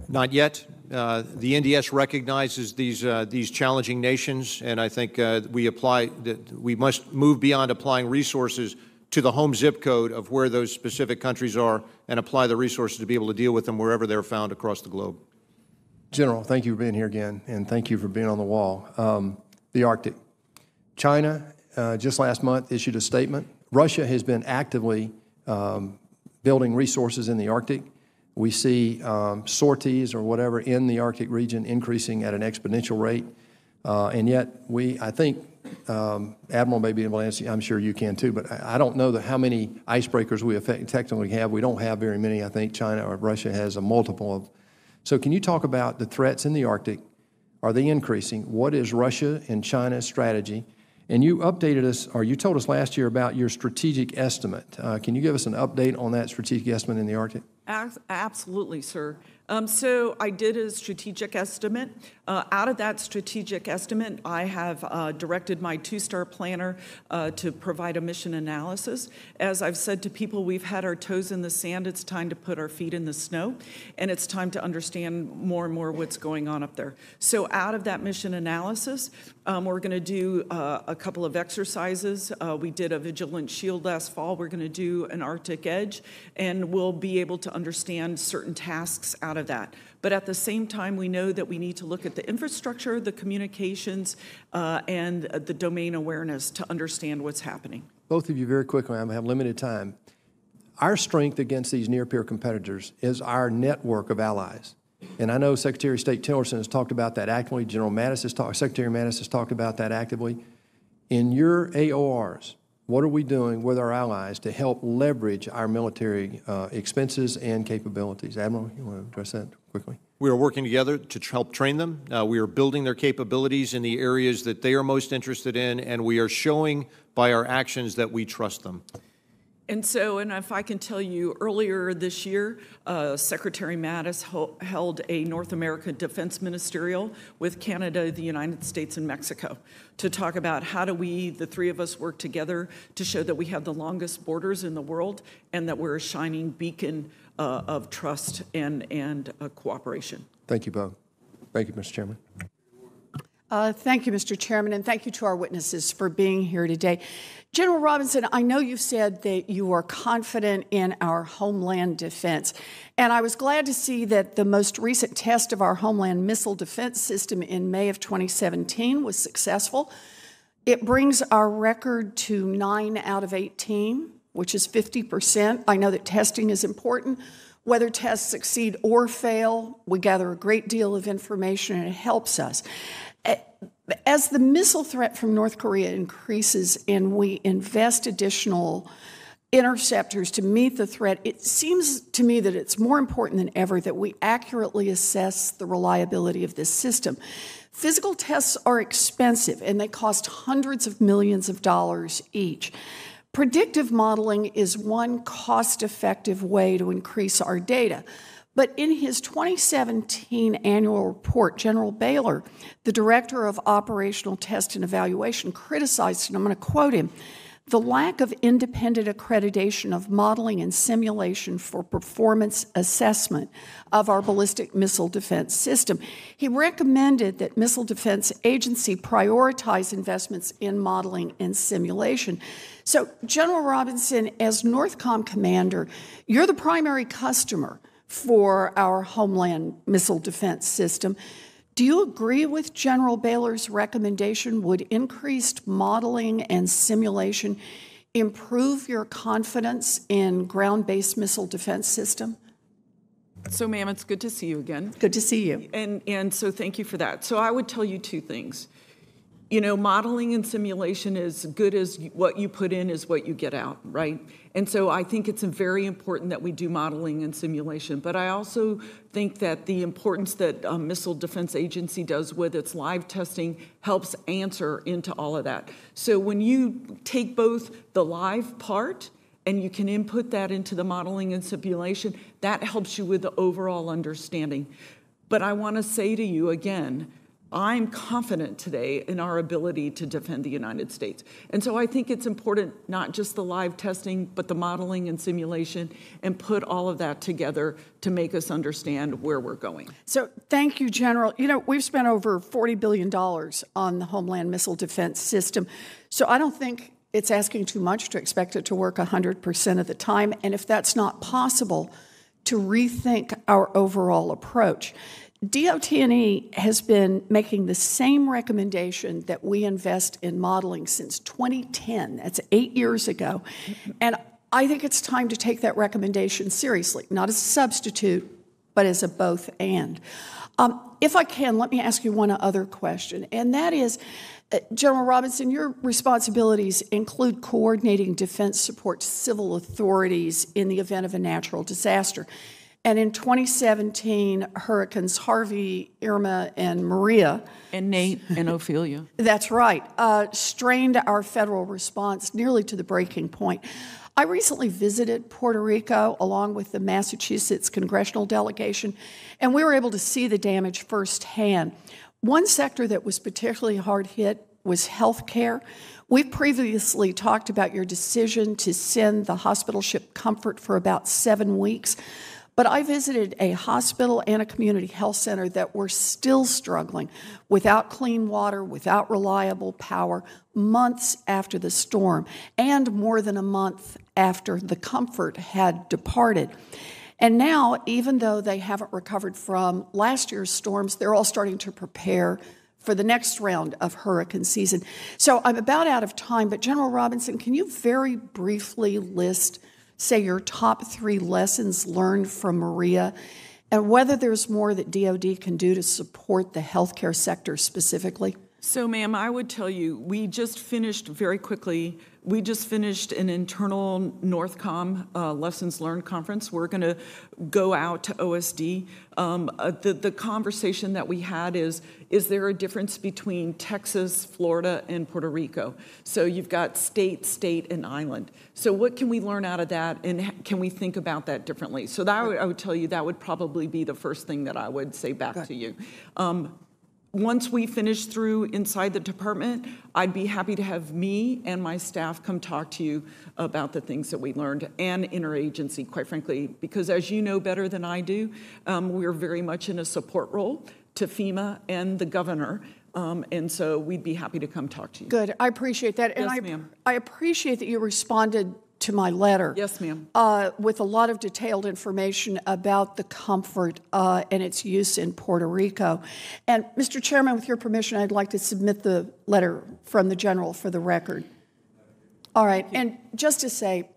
Speaker 4: Not yet. The NDS recognizes these challenging nations, and I think we must move beyond applying resources to the home zip code of where those specific countries are and apply the resources to be able to deal with them wherever they're found across the globe.
Speaker 11: General, thank you for being here again, and thank you for being on the wall. The Arctic. China, just last month, issued a statement. Russia has been actively building resources in the Arctic. We see sorties or whatever in the Arctic region increasing at an exponential rate. And yet I think, Admiral may be able to answer, I'm sure you can too, but I don't know how many icebreakers we technically have. We don't have very many. I think China or Russia has a multiple of. So can you talk about the threats in the Arctic? Are they increasing? What is Russia and China's strategy? And you updated us, or you told us last year about your strategic estimate. Can you give us an update on that strategic estimate in the Arctic?
Speaker 3: Absolutely, sir. So I did a strategic estimate. Out of that strategic estimate, I have directed my two-star planner to provide a mission analysis. As I've said to people, we've had our toes in the sand. It's time to put our feet in the snow, and it's time to understand more and more what's going on up there. So out of that mission analysis, we're going to do a couple of exercises. We did a Vigilant Shield last fall. We're going to do an Arctic Edge, and we'll be able to understand certain tasks out of that. But at the same time, we know that we need to look at the infrastructure, the communications, and the domain awareness to understand what's happening.
Speaker 11: Both of you, very quickly, I have limited time. Our strength against these near-peer competitors is our network of allies. And I know Secretary of State Tillerson has talked about that actively. Secretary Mattis has talked about that actively. In your AORs, what are we doing with our allies to help leverage our military expenses and capabilities? Admiral, you want to address that quickly?
Speaker 4: We are working together to help train them. We are building their capabilities in the areas that they are most interested in, and we are showing by our actions that we trust them.
Speaker 3: And so, and if I can tell you, earlier this year, Secretary Mattis held a North American Defense Ministerial with Canada, the United States, and Mexico to talk about how do we, the three of us, work together to show that we have the longest borders in the world and that we're a shining beacon of trust and cooperation.
Speaker 11: Thank you, Bob. Thank you, Mr. Chairman.
Speaker 12: Thank you, Mr. Chairman, and thank you to our witnesses for being here today. General Robinson, I know you've said that you are confident in our homeland defense, and I was glad to see that the most recent test of our homeland missile defense system in May of 2017 was successful. It brings our record to 9 out of 18, which is 50%. I know that testing is important. Whether tests succeed or fail, we gather a great deal of information, and it helps us. As the missile threat from North Korea increases and we invest additional interceptors to meet the threat, it seems to me that it's more important than ever that we accurately assess the reliability of this system. Physical tests are expensive, and they cost hundreds of millions of dollars each. Predictive modeling is one cost-effective way to increase our data. But in his 2017 annual report, General Baylor, the director of Operational Test and Evaluation, criticized, and I'm going to quote him, the lack of independent accreditation of modeling and simulation for performance assessment of our ballistic missile defense system. He recommended that Missile Defense Agency prioritize investments in modeling and simulation. So, General Robinson, as Northcom commander, you're the primary customer for our homeland missile defense system. Do you agree with General Baylor's recommendation? Would increased modeling and simulation improve your confidence in ground-based missile defense system?
Speaker 3: So, ma'am, it's good to see you again.
Speaker 12: Good to see you.
Speaker 3: And so thank you for that. So I would tell you two things. You know, modeling and simulation is good as what you put in is what you get out, right? And so I think it's very important that we do modeling and simulation. But I also think that the importance that Missile Defense Agency does with its live testing helps answer into all of that. So when you take both the live part and you can input that into the modeling and simulation, that helps you with the overall understanding. But I want to say to you again, I'm confident today in our ability to defend the United States. And so I think it's important, not just the live testing, but the modeling and simulation, and put all of that together to make us understand where we're going.
Speaker 12: So thank you, General. You know, we've spent over $40 billion on the Homeland Missile Defense System. So I don't think it's asking too much to expect it to work 100% of the time. And if that's not possible, to rethink our overall approach. DOT&E has been making the same recommendation that we invest in modeling since 2010. That's 8 years ago. And I think it's time to take that recommendation seriously, not as a substitute, but as a both and. If I can, let me ask you one other question, and that is, General Robinson, your responsibilities include coordinating defense support to civil authorities in the event of a natural disaster. And in 2017, Hurricanes Harvey, Irma, and Maria.
Speaker 3: And Nate and Ophelia.
Speaker 12: That's right. Strained our federal response nearly to the breaking point. I recently visited Puerto Rico along with the Massachusetts congressional delegation, and we were able to see the damage firsthand. One sector that was particularly hard hit was health care. We've previously talked about your decision to send the hospital ship Comfort for about 7 weeks. But I visited a hospital and a community health center that were still struggling without clean water, without reliable power, months after the storm, and more than a month after the Comfort had departed. And now, even though they haven't recovered from last year's storms, they're all starting to prepare for the next round of hurricane season. So I'm about out of time, but General Robinson, can you very briefly list, say, your top 3 lessons learned from Maria, and whether there's more that DoD can do to support the healthcare sector specifically?
Speaker 3: So, ma'am, I would tell you, we just finished very quickly, we just finished an internal Northcom lessons learned conference. We're going to go out to OSD. The conversation that we had is there a difference between Texas, Florida, and Puerto Rico? So you've got state, and island. So what can we learn out of that, and can we think about that differently? So that I would tell you that would probably be the first thing that I would say back to you. Once we finish through inside the department, I'd be happy to have me and my staff come talk to you about the things that we learned, and interagency, quite frankly, because as you know better than I do, we're very much in a support role to FEMA and the governor, and so we'd be happy to come talk to you.
Speaker 12: Good. I appreciate that.
Speaker 3: Yes,
Speaker 12: and
Speaker 3: ma'am.
Speaker 12: I appreciate that you responded to my letter.
Speaker 3: Yes, ma'am.
Speaker 12: With a lot of detailed information about the comfort and its use in Puerto Rico. And Mr. Chairman, with your permission, I'd like to submit the letter from the General for the record. All right. And just to say,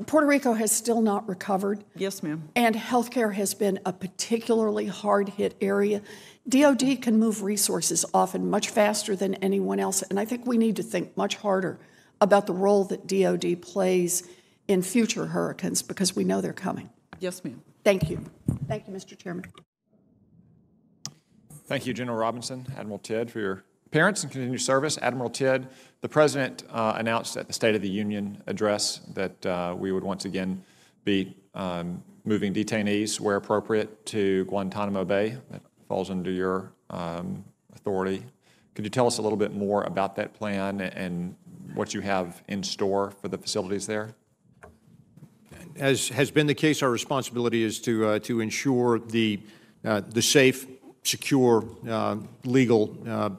Speaker 12: Puerto Rico has still not recovered.
Speaker 3: Yes, ma'am.
Speaker 12: And healthcare has been a particularly hard-hit area. DOD can move resources often much faster than anyone else, and I think we need to think much harder about the role that DOD plays in future hurricanes, because we know they're coming.
Speaker 3: Yes, ma'am.
Speaker 12: Thank you. Thank you, Mr. Chairman.
Speaker 13: Thank you, General Robinson, Admiral Tidd, for your appearance and continued service. Admiral Tidd, the President announced at the State of the Union address that we would once again be moving detainees, where appropriate, to Guantanamo Bay. That falls under your authority. Could you tell us a little bit more about that plan and what you have in store for the facilities there?
Speaker 4: As has been the case, our responsibility is to ensure the safe, secure, legal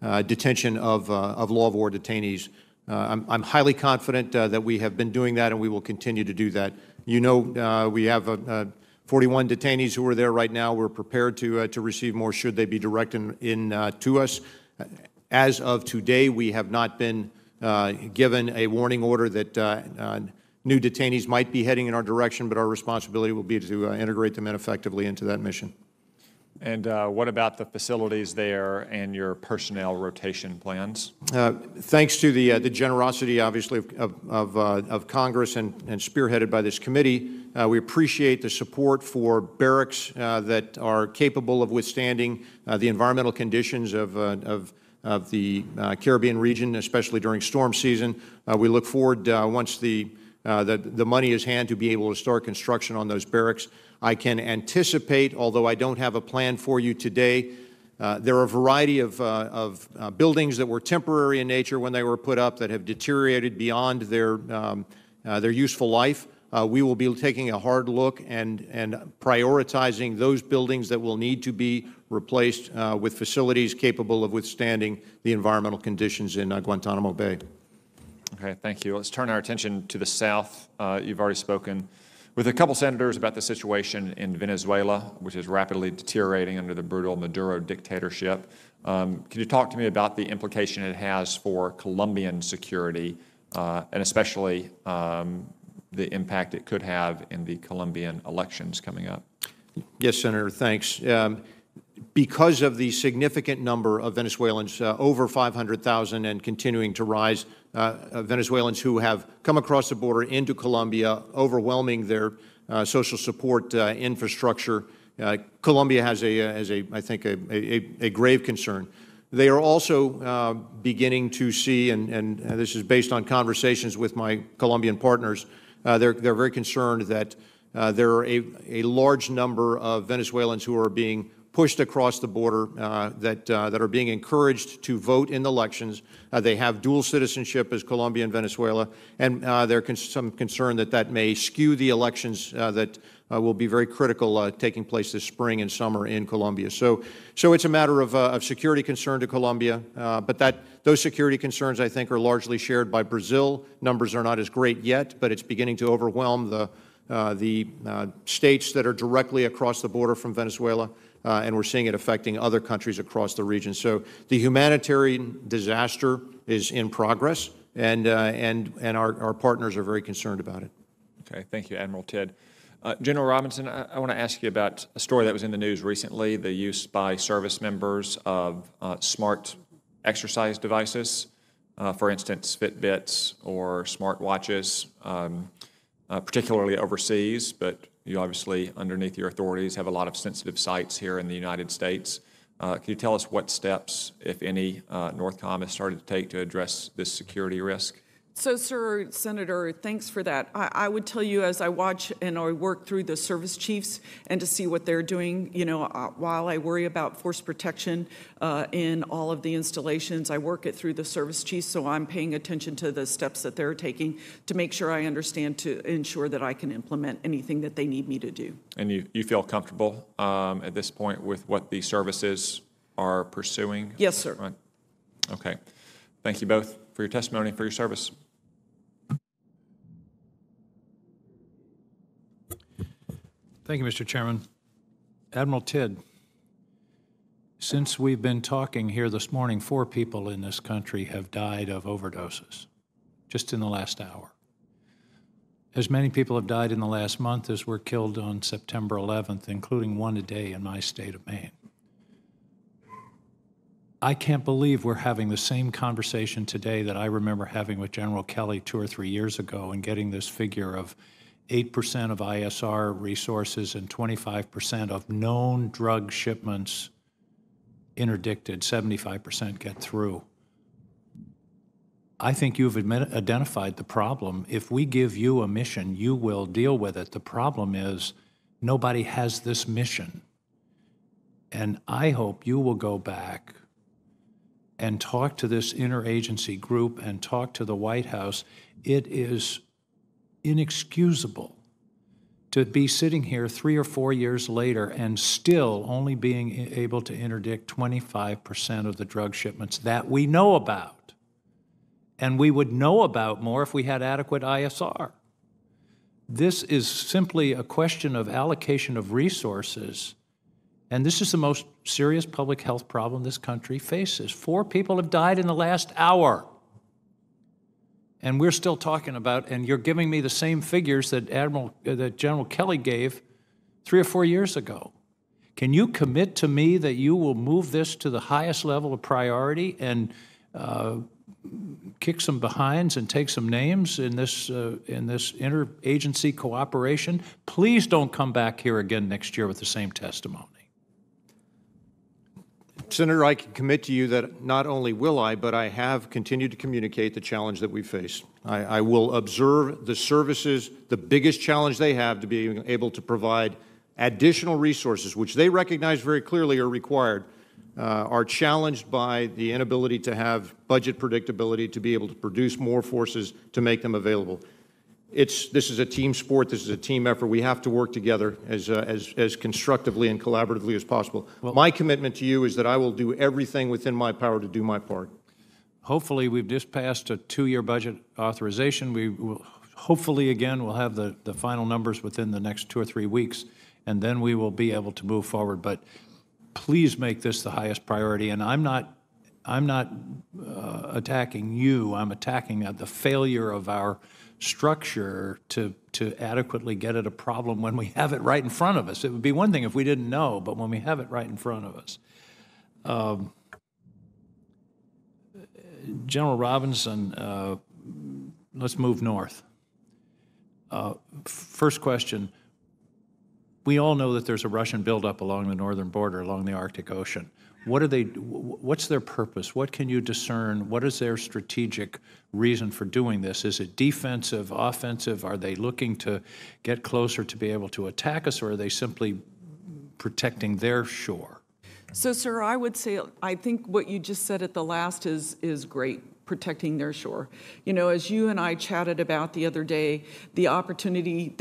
Speaker 4: detention of law of war detainees. I'm highly confident that we have been doing that, and we will continue to do that. You know, we have 41 detainees who are there right now. We're prepared to receive more should they be directed to us. As of today, we have not been given a warning order that new detainees might be heading in our direction, but our responsibility will be to integrate them in effectively into that mission.
Speaker 13: And what about the facilities there and your personnel rotation plans?
Speaker 4: Thanks to the generosity, obviously, of Congress and spearheaded by this committee, we appreciate the support for barracks that are capable of withstanding the environmental conditions of the Caribbean region, especially during storm season. We look forward, once the money is handed, to be able to start construction on those barracks. I can anticipate, although I don't have a plan for you today, there are a variety of buildings that were temporary in nature when they were put up that have deteriorated beyond their useful life. We will be taking a hard look and prioritizing those buildings that will need to be replaced with facilities capable of withstanding the environmental conditions in Guantanamo Bay.
Speaker 13: Okay, thank you. Let's turn our attention to the South. You've already spoken with a couple senators about the situation in Venezuela, which is rapidly deteriorating under the brutal Maduro dictatorship. Can you talk to me about the implication it has for Colombian security, and especially the impact it could have in the Colombian elections coming up?
Speaker 4: Yes, Senator, thanks. Because of the significant number of Venezuelans, over 500,000 and continuing to rise, Venezuelans who have come across the border into Colombia, overwhelming their social support infrastructure, Colombia has I think, a grave concern. They are also beginning to see, and this is based on conversations with my Colombian partners, they're very concerned that there are a large number of Venezuelans who are being pushed across the border, that are being encouraged to vote in elections. They have dual citizenship as Colombia and Venezuela, and there's some concern that that may skew the elections that will be very critical taking place this spring and summer in Colombia. So it's a matter of security concern to Colombia, but those security concerns, I think, are largely shared by Brazil. Numbers are not as great yet, but it's beginning to overwhelm the states that are directly across the border from Venezuela. And we're seeing it affecting other countries across the region. So the humanitarian disaster is in progress, and our partners are very concerned about it.
Speaker 13: Okay, thank you, Admiral Tidd. General Robinson, I want to ask you about a story that was in the news recently, the use by service members of smart exercise devices, for instance, Fitbits or smart watches, particularly overseas, but you obviously, underneath your authorities, have a lot of sensitive sites here in the United States. Can you tell us what steps, if any, Northcom has started to take to address this security risk?
Speaker 3: So, sir, Senator, thanks for that. I would tell you, as I watch and I work through the service chiefs and to see what they're doing, you know, while I worry about force protection in all of the installations, I work it through the service chiefs, so I'm paying attention to the steps that they're taking to make sure I understand, to ensure that I can implement anything that they need me to do.
Speaker 13: And you feel comfortable at this point with what the services are pursuing?
Speaker 3: Yes, sir.
Speaker 13: Right. Okay. Thank you both for your testimony and for your service.
Speaker 14: Thank you, Mr. Chairman. Admiral Tidd, since we've been talking here this morning, 4 people in this country have died of overdoses, just in the last hour. As many people have died in the last month as were killed on September 11th, including 1 a day in my state of Maine. I can't believe we're having the same conversation today that I remember having with General Kelly 2 or 3 years ago and getting this figure of 8% of ISR resources and 25% of known drug shipments interdicted, 75% get through. I think you've identified the problem. If we give you a mission, you will deal with it. The problem is nobody has this mission. And I hope you will go back and talk to this interagency group and talk to the White House. It is inexcusable to be sitting here 3 or 4 years later and still only being able to interdict 25% of the drug shipments that we know about. And we would know about more if we had adequate ISR. This is simply a question of allocation of resources. And this is the most serious public health problem this country faces. 4 people have died in the last hour. And we're still talking about, and you're giving me the same figures that General Kelly gave 3 or 4 years ago. Can you commit to me that you will move this to the highest level of priority and kick some behinds and take some names in this interagency cooperation? Please don't come back here again next year with the same testimony.
Speaker 4: Senator, I can commit to you that not only will I, but I have continued to communicate the challenge that we face. I will observe the services, the biggest challenge they have to be able to provide additional resources, which they recognize very clearly are required, are challenged by the inability to have budget predictability, to be able to produce more forces to make them available. This is a team sport. This is a team effort. We have to work together as constructively and collaboratively as possible. Well, my commitment to you is that I will do everything within my power to do my part.
Speaker 14: Hopefully, we've just passed a 2-year budget authorization. We will, hopefully, again, we'll have the final numbers within the next 2 or 3 weeks, and then we will be able to move forward. But please make this the highest priority. And I'm not attacking you. I'm attacking the failure of our structure to adequately get at a problem when we have it right in front of us. It would be one thing if we didn't know, but when we have it right in front of us. General Robinson, let's move north. First question, we all know that there's a Russian buildup along the northern border, along the Arctic Ocean. What's their purpose? What can you discern? What is their strategic reason for doing this? Is it defensive, offensive? Are they looking to get closer to be able to attack us, or are they simply protecting their shore?
Speaker 3: So, sir, I would say I think what you just said at the last is great. Protecting their shore. You know, as you and I chatted about the other day, the opportunity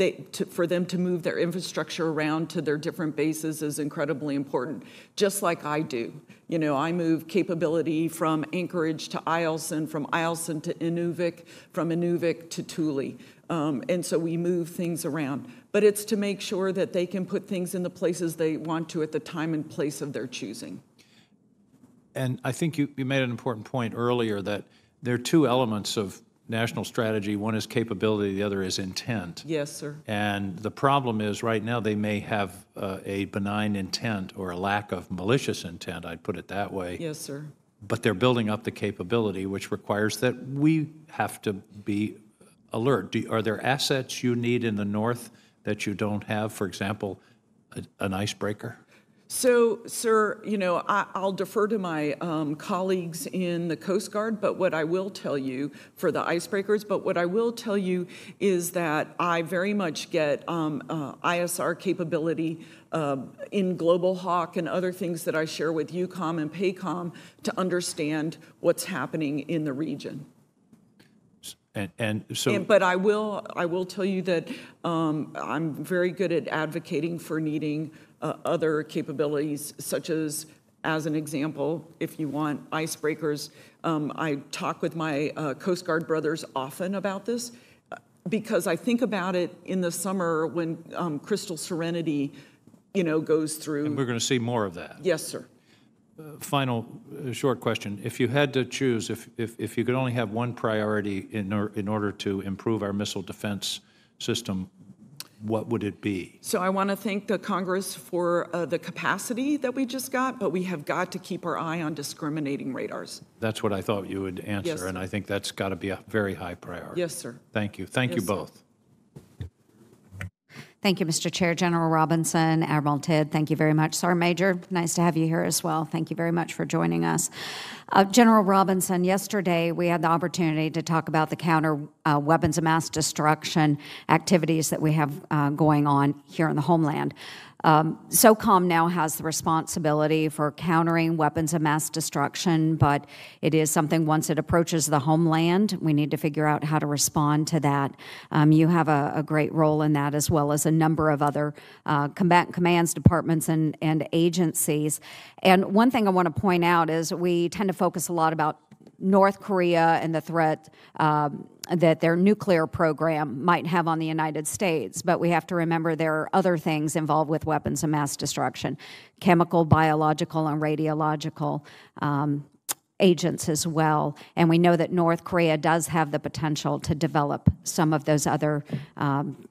Speaker 3: for them to move their infrastructure around to their different bases is incredibly important, just like I do. You know, I move capability from Anchorage to Eielson, from Eielson to Inuvik, from Inuvik to Thule. And so we move things around. But it's to make sure that they can put things in the places they want to at the time and place of their choosing.
Speaker 14: And I think you made an important point earlier that there are 2 elements of national strategy. One is capability, the other is intent.
Speaker 3: Yes, sir.
Speaker 14: And the problem is right now they may have a benign intent or a lack of malicious intent, I'd put it that way.
Speaker 3: Yes, sir.
Speaker 14: But they're building up the capability, which requires that we have to be alert. Are there assets you need in the North that you don't have? For example, an icebreaker?
Speaker 3: So, sir, you know, I'll defer to my colleagues in the Coast Guard, but what I will tell you for the icebreakers, but what I will tell you is that I very much get ISR capability in Global Hawk and other things that I share with UCOM and PACOM to understand what's happening in the region. But I will tell you that I'm very good at advocating for needing other capabilities, such as an example, if you want icebreakers. I talk with my Coast Guard brothers often about this because I think about it in the summer when Crystal Serenity, you know, goes through.
Speaker 14: And we're going to see more of that.
Speaker 3: Yes, sir.
Speaker 14: Final short question. If you had to choose, if you could only have one priority in order to improve our missile defense system, what would it be?
Speaker 3: So I want to thank the Congress for the capacity that we just got, but we have got to keep our eye on discriminating radars.
Speaker 14: That's what I thought you would answer,
Speaker 3: yes,
Speaker 14: and I think that's got to be a very high priority.
Speaker 3: Yes, sir.
Speaker 14: Thank you. Thank you both.
Speaker 3: Sir.
Speaker 15: Thank you, Mr. Chair. General Robinson, Admiral Tidd, thank you very much. Sergeant Major, nice to have you here as well. Thank you very much for joining us. General Robinson, yesterday we had the opportunity to talk about the counter weapons of mass destruction activities that we have going on here in the homeland. Southcom now has the responsibility for countering weapons of mass destruction, but it is something once it approaches the homeland, we need to figure out how to respond to that. You have a great role in that, as well as a number of other combatant commands, departments, and agencies. And one thing I want to point out is we tend to focus a lot about North Korea and the threat that their nuclear program might have on the United States. But we have to remember there are other things involved with weapons of mass destruction, chemical, biological, and radiological agents as well. And we know that North Korea does have the potential to develop some of those other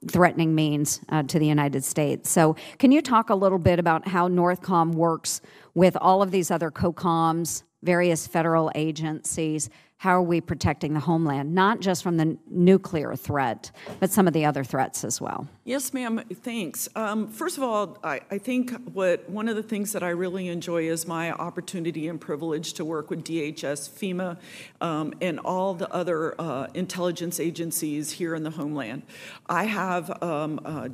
Speaker 15: threatening means to the United States. So can you talk a little bit about how Northcom works with all of these other COCOMs, various federal agencies? How are we protecting the homeland, not just from the nuclear threat, but some of the other threats as well?
Speaker 3: Yes, ma'am. Thanks. First of all, I think one of the things that I really enjoy is my opportunity and privilege to work with DHS, FEMA, and all the other intelligence agencies here in the homeland. I have a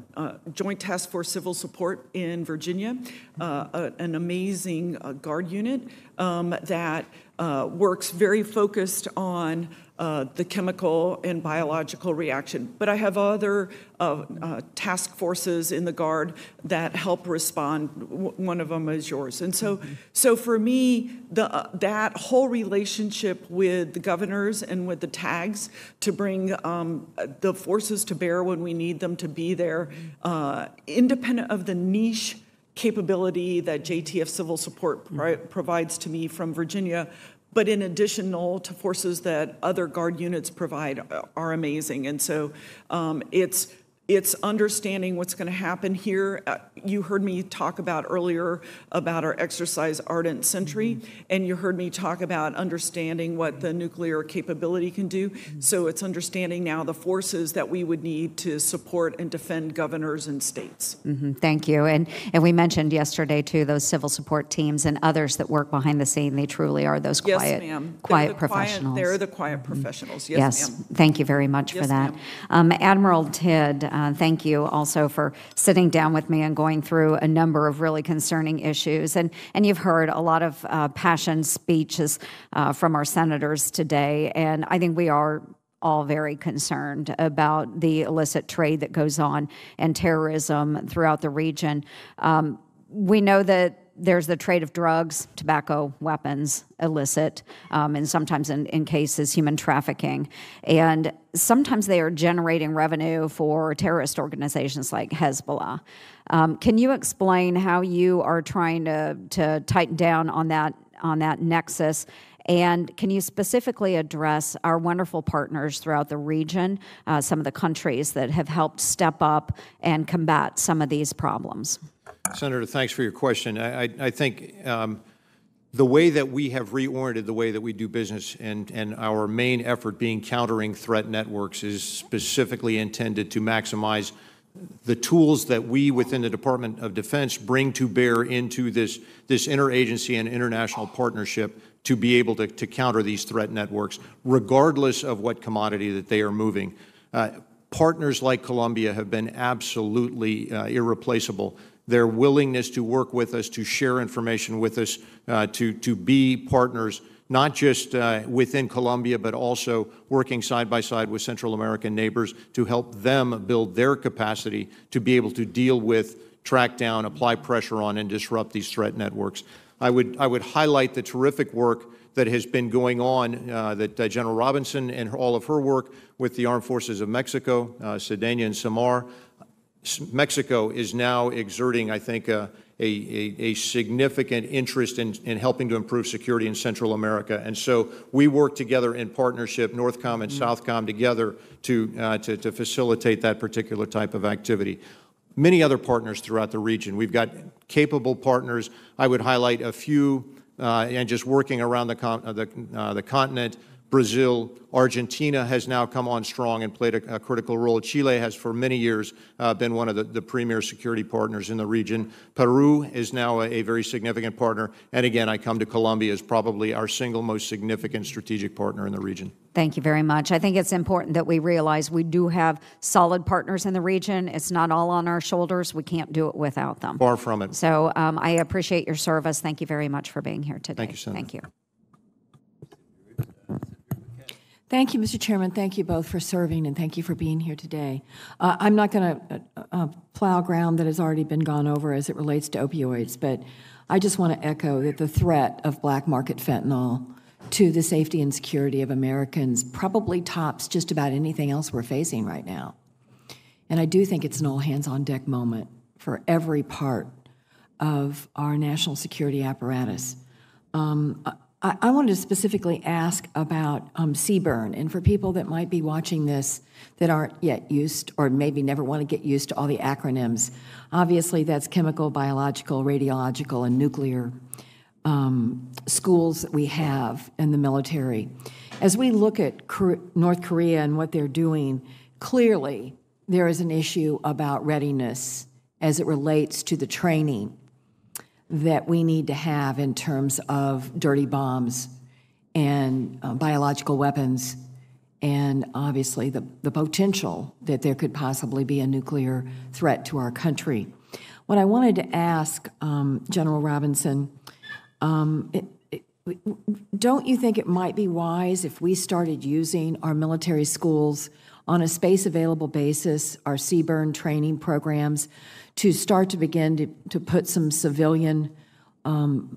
Speaker 3: Joint Task Force Civil Support in Virginia, an amazing guard unit that works very focused on the chemical and biological reaction. But I have other task forces in the Guard that help respond. One of them is yours. And so for me, that whole relationship with the governors and with the tags to bring the forces to bear when we need them to be there, independent of the niche capability that JTF Civil Support provides to me from Virginia, but in additional to forces that other Guard units provide are amazing. And so it's understanding what's going to happen here. You heard me talk about earlier about our exercise Ardent Sentry, and you heard me talk about understanding what the nuclear capability can do. So it's understanding now the forces that we would need to support and defend governors and states.
Speaker 15: Thank you. And we mentioned yesterday, too, those civil support teams and others that work behind the scene. They truly are those quiet professionals.
Speaker 3: They're the quiet professionals. Yes, ma'am.
Speaker 15: Thank you very much for that. Admiral Tidd, thank you also for sitting down with me and going through a number of really concerning issues. And you've heard a lot of passionate speeches from our senators today, and I think we are all very concerned about the illicit trade that goes on and terrorism throughout the region. We know that there's the trade of drugs, tobacco, weapons, illicit, and sometimes in cases, human trafficking. And sometimes they are generating revenue for terrorist organizations like Hezbollah. Can you explain how you are trying to tighten down on that nexus And can you specifically address our wonderful partners throughout the region, some of the countries that have helped step up and combat some of these problems?
Speaker 4: Senator, thanks for your question. I think the way that we have reoriented the way that we do business and our main effort being countering threat networks is specifically intended to maximize the tools that we within the Department of Defense bring to bear into this interagency and international partnership to be able to counter these threat networks, regardless of what commodity that they are moving. Partners like Colombia have been absolutely irreplaceable. Their willingness to work with us, to share information with us, to be partners, not just within Colombia, but also working side by side with Central American neighbors to help them build their capacity to be able to deal with, track down, apply pressure on, and disrupt these threat networks. I would highlight the terrific work that has been going on, that General Robinson and all of her work with the Armed Forces of Mexico, Sedena and Samar. Mexico is now exerting, I think, a significant interest in helping to improve security in Central America. And so we work together in partnership, Northcom and Southcom together to facilitate that particular type of activity. Many other partners throughout the region. We've got capable partners. I would highlight a few, and just working around the continent. Brazil, Argentina has now come on strong and played a critical role. Chile has for many years been one of the premier security partners in the region. Peru is now a very significant partner. And again, I come to Colombia as probably our single most significant strategic partner in the region.
Speaker 15: Thank you very much. I think it's important that we realize we do have solid partners in the region. It's not all on our shoulders. We can't do it without them.
Speaker 4: Far from it.
Speaker 15: So I appreciate your service. Thank you very much for being here today.
Speaker 4: Thank you, Senator.
Speaker 15: Thank you.
Speaker 16: Thank you, Mr. Chairman. Thank you both for serving, and thank you for being here today. I'm not going to plow ground that has already been gone over as it relates to opioids, but I just want to echo that the threat of black market fentanyl to the safety and security of Americans probably tops just about anything else we're facing right now. And I do think it's an all-hands-on-deck moment for every part of our national security apparatus. I wanted to specifically ask about CBRN, and for people that might be watching this that aren't yet used or maybe never want to get used to all the acronyms. Obviously, that's chemical, biological, radiological, and nuclear schools that we have in the military. As we look at North Korea and what they're doing, clearly there is an issue about readiness as it relates to the training that we need to have in terms of dirty bombs and biological weapons, and obviously the potential that there could possibly be a nuclear threat to our country. What I wanted to ask General Robinson, don't you think it might be wise if we started using our military schools on a space-available basis, our CBRN training programs, to start to begin to put some civilian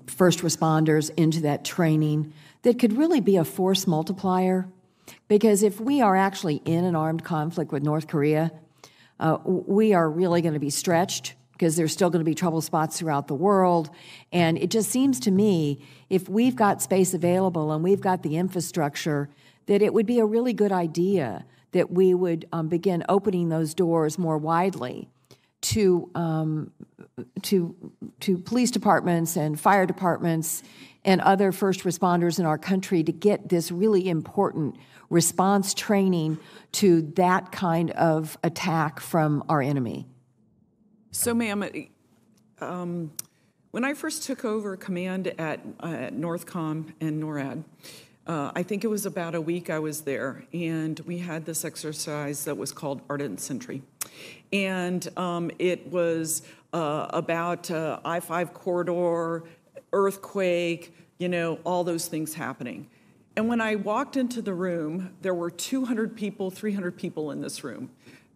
Speaker 16: first responders into that training that could really be a force multiplier? Because if we are actually in an armed conflict with North Korea, we are really going to be stretched because there's still going to be trouble spots throughout the world. And it just seems to me, if we've got space available and we've got the infrastructure, that it would be a really good idea that we would begin opening those doors more widely to police departments and fire departments and other first responders in our country to get this really important response training to that kind of attack from our enemy.
Speaker 3: So, ma'am, when I first took over command at Northcom and NORAD, I think it was about a week I was there, and we had this exercise that was called Ardent Sentry. And it was about I-5 corridor, earthquake, you know, all those things happening. And when I walked into the room, there were 200 people, 300 people in this room.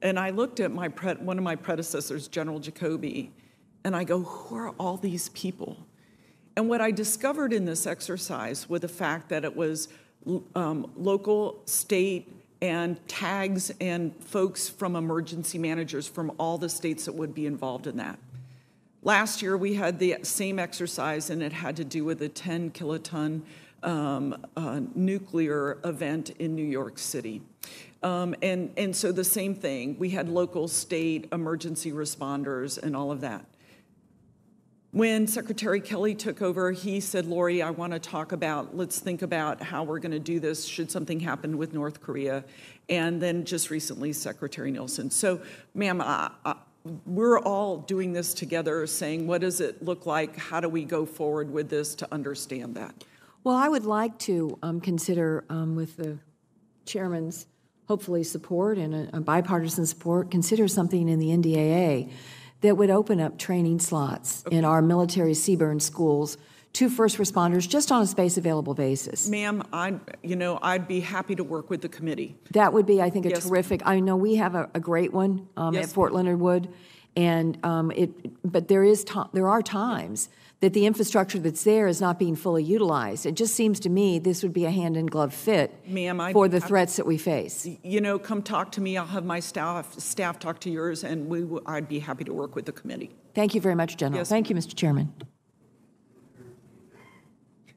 Speaker 3: And I looked at one of my predecessors, General Jacoby, and I go, who are all these people? And what I discovered in this exercise was the fact that it was local, state, and tags and folks from emergency managers from all the states that would be involved in that. Last year, we had the same exercise, and it had to do with a 10-kiloton nuclear event in New York City. And so the same thing, we had local, state, emergency responders and all of that. When Secretary Kelly took over, he said, Lori, I want to talk about, let's think about how we're going to do this should something happen with North Korea. And then just recently, Secretary Nielsen. So, ma'am, we're all doing this together, saying, what does it look like? How do we go forward with this to understand that?
Speaker 16: Well, I would like to consider, with the chairman's hopefully support and a bipartisan support, consider something in the NDAA that would open up training slots in our military CBRN schools to first responders just on a space available basis.
Speaker 3: Ma'am, I'd be happy to work with the committee.
Speaker 16: That would be, I think, a terrific. I know we have a great one at Fort Leonard Wood, and but there are times that the infrastructure that's there is not being fully utilized. It just seems to me this would be a hand-in-glove fit for the threats that we face.
Speaker 3: Come talk to me. I'll have my staff talk to yours, and I'd be happy to work with the committee.
Speaker 16: Thank you very much, General.
Speaker 3: Yes.
Speaker 16: Thank you, Mr. Chairman.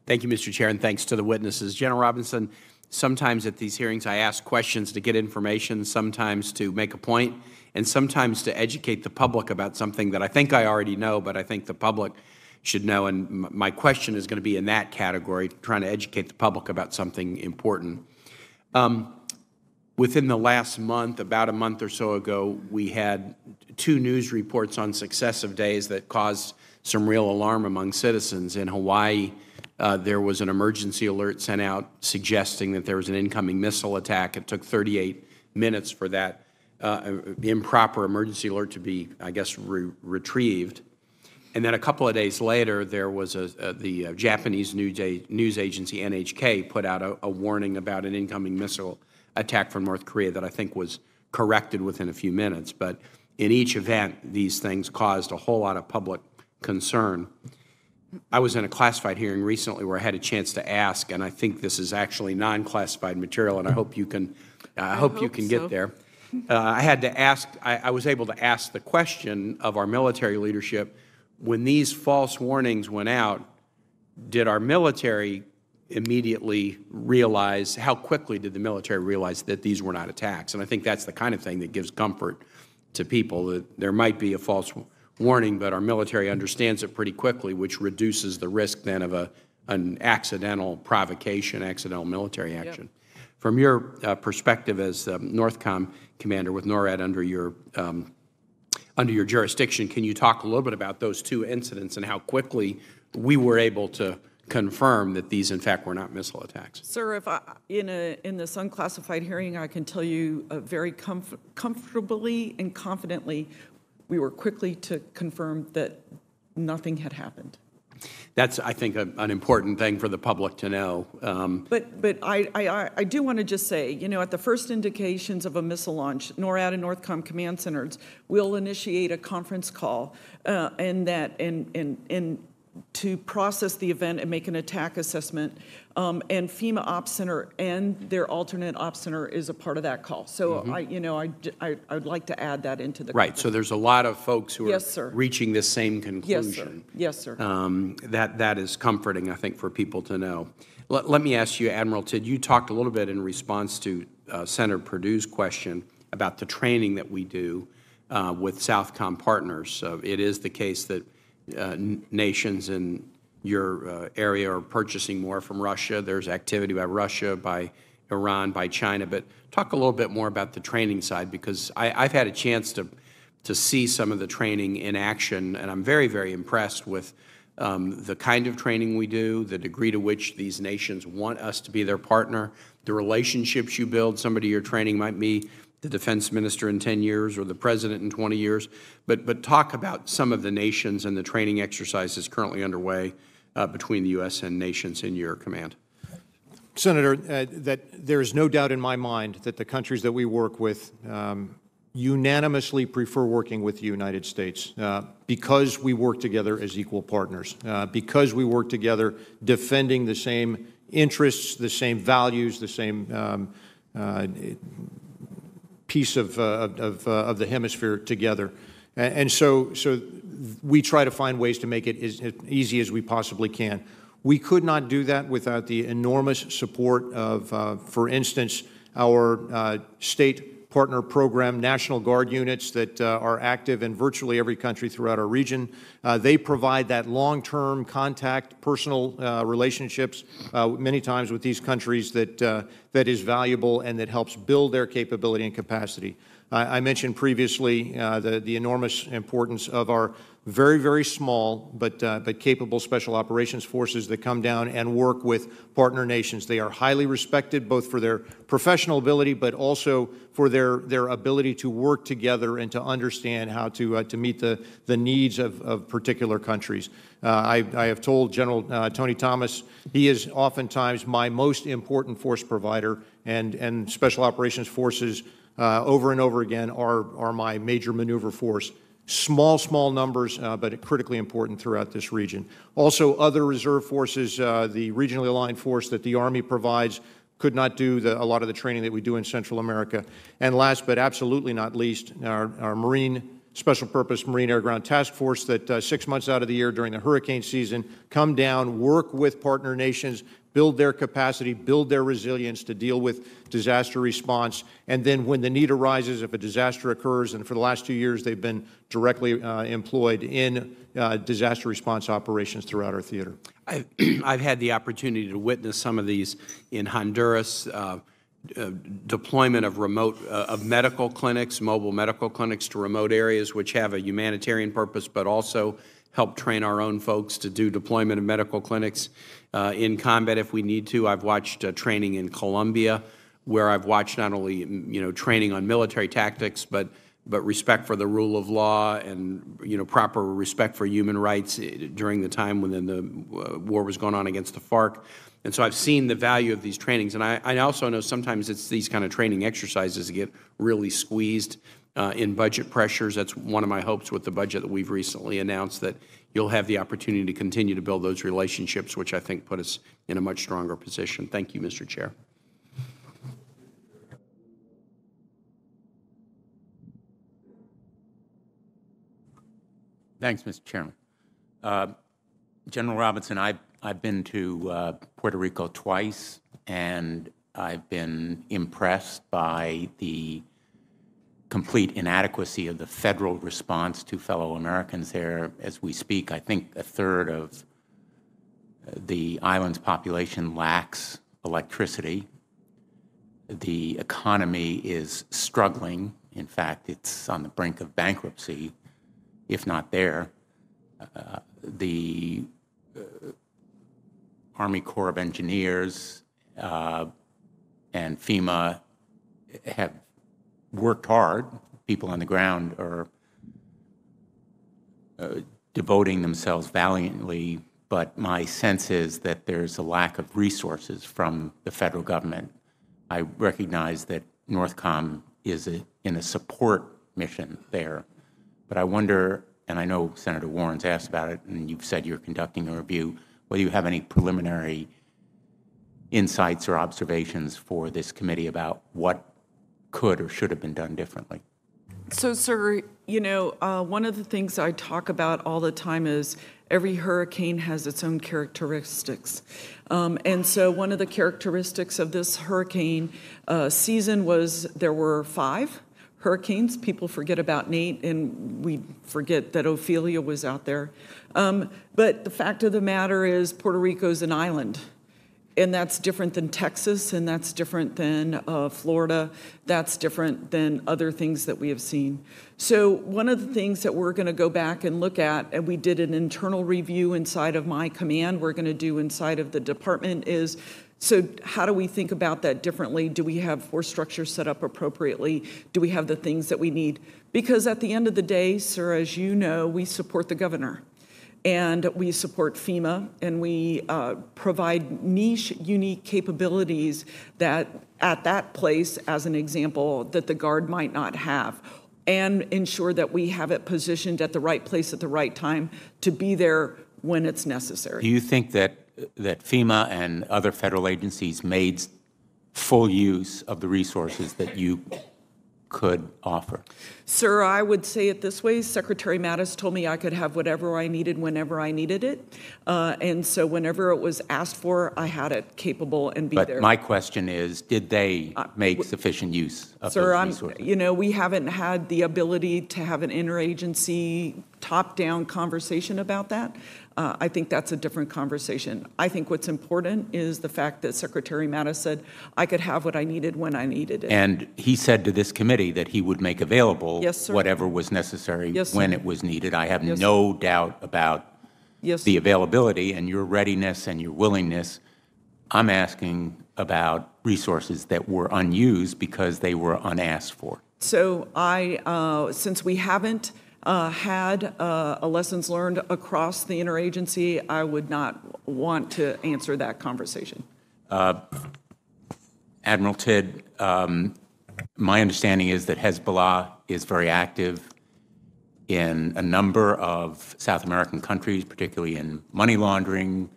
Speaker 17: Thank you, Mr. Chair, and thanks to the witnesses. General Robinson, sometimes at these hearings I ask questions to get information, sometimes to make a point, and sometimes to educate the public about something that I think I already know, but I think the public should know. And my question is going to be in that category, trying to educate the public about something important. Within the last month, about a month or so ago, we had 2 news reports on successive days that caused some real alarm among citizens. In Hawaii, there was an emergency alert sent out suggesting that there was an incoming missile attack. It took 38 minutes for that improper emergency alert to be, I guess, retrieved. And then a couple of days later, there was the Japanese news agency, NHK, put out a warning about an incoming missile attack from North Korea that I think was corrected within a few minutes. But in each event, these things caused a whole lot of public concern. I was in a classified hearing recently where I had a chance to ask, and I think this is actually non-classified material, and I hope you can, get there. I had to ask. I was able to ask the question of our military leadership: when these false warnings went out, did our military immediately realize? How quickly did the military realize that these were not attacks? And I think that's the kind of thing that gives comfort to people, that there might be a false warning, but our military understands it pretty quickly, which reduces the risk then of an accidental provocation, accidental military action. Yep. From your perspective as Northcom commander with NORAD under your jurisdiction, can you talk a little bit about those 2 incidents and how quickly we were able to confirm that these, in fact, were not missile attacks?
Speaker 3: Sir, if in this unclassified hearing, I can tell you very comfortably and confidently, we were quickly to confirm that nothing had happened.
Speaker 17: That's, I think, an important thing for the public to know.
Speaker 3: But I do want to just say, at the first indications of a missile launch, NORAD and Northcom command centers will initiate a conference call and to process the event and make an attack assessment. And FEMA Ops Center and their alternate Ops Center is a part of that call. So I'd like to add that into the
Speaker 17: right. So there's a lot of folks who
Speaker 3: yes,
Speaker 17: are reaching this same conclusion.
Speaker 3: Yes, sir.
Speaker 17: That is comforting, I think, for people to know. Let me ask you, Admiral Tidd, you talked a little bit in response to Senator Perdue's question about the training that we do with Southcom partners. It is the case that nations in your area are purchasing more from Russia. There's activity by Russia, by Iran, by China. But talk a little bit more about the training side, because I've had a chance to see some of the training in action, and I'm very, very impressed with the kind of training we do, the degree to which these nations want us to be their partner, the relationships you build. Somebody you're training might be the defense minister in 10 years or the president in 20 years. But talk about some of the nations and the training exercises currently underway between the U.S. and nations in your command.
Speaker 4: Senator, that there is no doubt in my mind that the countries that we work with unanimously prefer working with the United States because we work together as equal partners, because we work together defending the same interests, the same values, the same piece of the hemisphere together. And so we try to find ways to make it as easy as we possibly can. We could not do that without the enormous support of, for instance, our state partner program, National Guard units that are active in virtually every country throughout our region. They provide that long-term contact, personal relationships, many times with these countries that is valuable and that helps build their capability and capacity. I mentioned previously the enormous importance of our very, very small but capable special operations forces that come down and work with partner nations. They are highly respected both for their professional ability but also for their ability to work together and to understand how to meet the needs of particular countries. I have told General Tony Thomas he is oftentimes my most important force provider, and special operations forces over and over again are my major maneuver force. Small numbers, but critically important throughout this region. Also, other reserve forces, the regionally aligned force that the Army provides, could not do a lot of the training that we do in Central America. And last but absolutely not least, our Marine Special Purpose Marine Air Ground Task Force that 6 months out of the year during the hurricane season come down, work with partner nations, build their capacity, build their resilience to deal with disaster response, and then when the need arises, if a disaster occurs, and for the last 2 years they've been directly employed in disaster response operations throughout our theater.
Speaker 17: I've had the opportunity to witness some of these in Honduras, deployment of of medical clinics, mobile medical clinics to remote areas, which have a humanitarian purpose, but also help train our own folks to do deployment of medical clinics in combat if we need to. I've watched training in Colombia, where I've watched not only training on military tactics, but respect for the rule of law and proper respect for human rights during the time when the war was going on against the FARC. And so I've seen the value of these trainings, and I also know sometimes it's these kind of training exercises that get really squeezed in budget pressures. That's one of my hopes with the budget that we've recently announced, that you'll have the opportunity to continue to build those relationships, which I think put us in a much stronger position. Thank you, Mr. Chair.
Speaker 18: Thanks, Mr. Chairman. General Robinson, I've been to Puerto Rico twice, and I've been impressed by the complete inadequacy of the federal response to fellow Americans there. As we speak, I think a third of the island's population lacks electricity. The economy is struggling. In fact, it's on the brink of bankruptcy, if not there. The Army Corps of Engineers and FEMA have worked hard. People on the ground are devoting themselves valiantly, but my sense is that there's a lack of resources from the federal government. I recognize that Northcom is in a support mission there, but I wonder, and I know Senator Warren's asked about it, and you've said you're conducting a review, whether you have any preliminary insights or observations for this committee about what could or should have been done differently.
Speaker 3: So, sir, one of the things I talk about all the time is every hurricane has its own characteristics. And so one of the characteristics of this hurricane season was there were 5 hurricanes. People forget about Nate, and we forget that Ophelia was out there. But the fact of the matter is Puerto Rico's an island. And that's different than Texas, and that's different than Florida. That's different than other things that we have seen. So one of the things that we're going to go back and look at, and we did an internal review inside of my command, we're going to do inside of the department, is so how do we think about that differently? Do we have force structure set up appropriately? Do we have the things that we need? Because at the end of the day, sir, as you know, we support the governor. And we support FEMA, and we provide niche, unique capabilities that at that place, as an example, that the Guard might not have, and ensure that we have it positioned at the right place at the right time to be there when it's necessary.
Speaker 18: Do you think that FEMA and other federal agencies made full use of the resources that you could offer?
Speaker 3: Sir, I would say it this way. Secretary Mattis told me I could have whatever I needed whenever I needed it. And so whenever it was asked for, I had it capable and be there.
Speaker 18: But my question is, did they make sufficient use of
Speaker 3: Sir,
Speaker 18: those resources?
Speaker 3: we haven't had the ability to have an interagency top-down conversation about that. I think that's a different conversation. I think what's important is the fact that Secretary Mattis said I could have what I needed when I needed it.
Speaker 18: And he said to this committee that he would make available
Speaker 3: Yes, sir.
Speaker 18: whatever was necessary
Speaker 3: Yes,
Speaker 18: when
Speaker 3: sir.
Speaker 18: it was needed. I have
Speaker 3: Yes,
Speaker 18: no doubt about
Speaker 3: Yes.
Speaker 18: the availability and your readiness and your willingness. I'm asking about resources that were unused because they were unasked for.
Speaker 3: So since we haven't had a lessons learned across the interagency, I would not want to answer that conversation.
Speaker 18: Admiral Tidd, my understanding is that Hezbollah is very active in a number of South American countries, particularly in money laundering,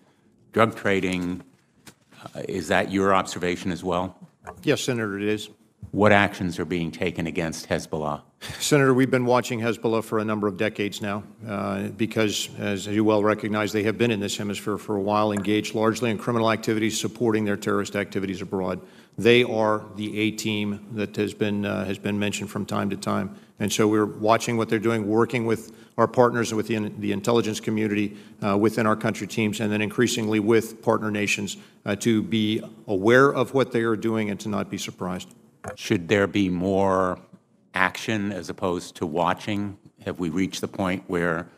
Speaker 18: drug trading. Is that your observation as well?
Speaker 4: Yes, Senator, it is.
Speaker 18: What actions are being taken against Hezbollah?
Speaker 4: Senator, we've been watching Hezbollah for a number of decades now because, as you well recognize, they have been in this hemisphere for a while, engaged largely in criminal activities, supporting their terrorist activities abroad. They are the A-team that has been mentioned from time to time. And so we're watching what they're doing, working with our partners and with the intelligence community within our country teams, and then increasingly with partner nations to be aware of what they are doing and to not be surprised.
Speaker 18: Should there be more action as opposed to watching? Have we reached the point where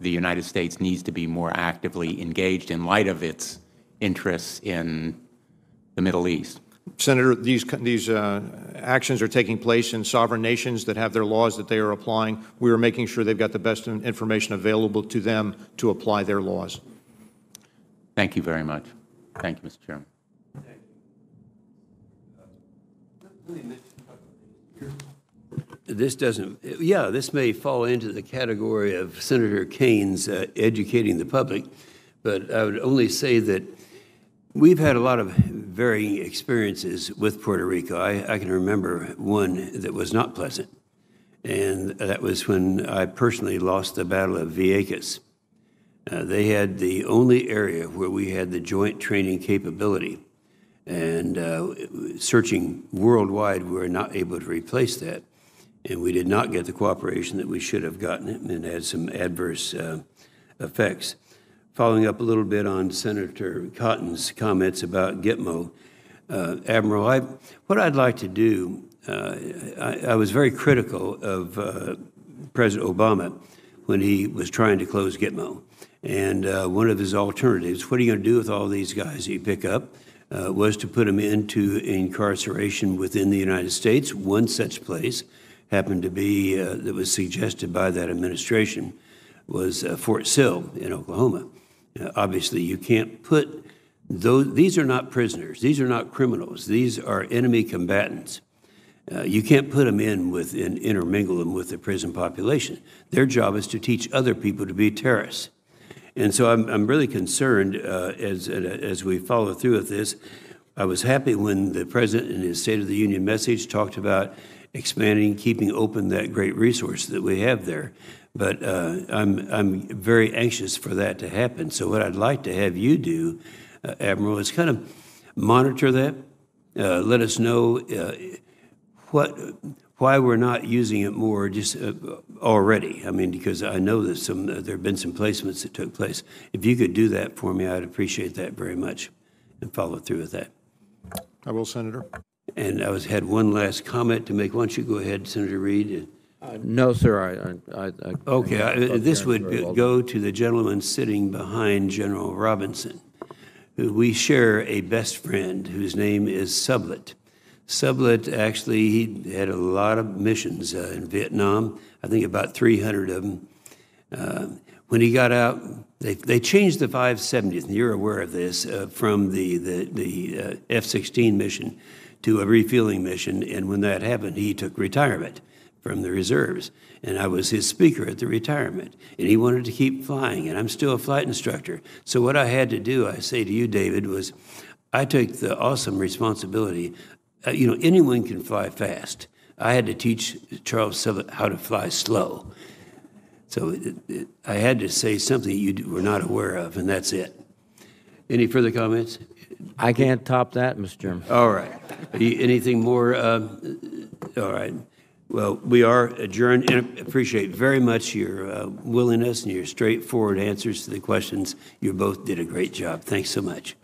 Speaker 18: the United States needs to be more actively engaged in light of its interests in the Middle East?
Speaker 4: Senator, these actions are taking place in sovereign nations that have their laws that they are applying. We are making sure they've got the best information available to them to apply their laws.
Speaker 18: Thank you very much. Thank you, Mr. Chairman.
Speaker 1: This may fall into the category of Senator Kane's educating the public, but I would only say that we've had a lot of varying experiences with Puerto Rico. I can remember one that was not pleasant, and that was when I personally lost the Battle of Vieques. They had the only area where we had the joint training capability, and searching worldwide, we were not able to replace that. And we did not get the cooperation that we should have gotten, and had some adverse effects. Following up a little bit on Senator Cotton's comments about Gitmo, Admiral, what I'd like to do, I was very critical of President Obama when he was trying to close Gitmo. And one of his alternatives, what are you going to do with all these guys that you pick up, was to put them into incarceration within the United States. One such place happened to be, that was suggested by that administration, was Fort Sill in Oklahoma. Obviously, you can't put those, these are not prisoners, these are not criminals, these are enemy combatants. You can't put them in with and intermingle them with the prison population. Their job is to teach other people to be terrorists. And so I'm really concerned as we follow through with this. I was happy when the President in his State of the Union message talked about expanding, keeping open that great resource that we have there. But I'm very anxious for that to happen. So what I'd like to have you do, Admiral, is kind of monitor that. Let us know why we're not using it more just already. I mean, because I know that there have been some placements that took place. If you could do that for me, I'd appreciate that very much and follow through with that.
Speaker 4: I will, Senator.
Speaker 1: And I had one last comment to make. Why don't you go ahead, Senator Reid?
Speaker 2: No, sir.
Speaker 1: Okay. This would go to the gentleman sitting behind General Robinson, who we share a best friend whose name is Sublett. Sublett, actually, he had a lot of missions in Vietnam, I think about 300 of them. When he got out, they changed the 570th, and you're aware of this, from the F-16 mission to a refueling mission, and when that happened, he took retirement from the reserves, and I was his speaker at the retirement, and he wanted to keep flying, and I'm still a flight instructor. So what I had to do, I say to you, David, was I took the awesome responsibility. Anyone can fly fast. I had to teach Charles how to fly slow. So I had to say something you were not aware of, and that's it. Any further comments?
Speaker 2: I can't top that, Mr. Chairman.
Speaker 1: All right. Anything more? All right. Well, we are adjourned, and appreciate very much your willingness and your straightforward answers to the questions. You both did a great job. Thanks so much.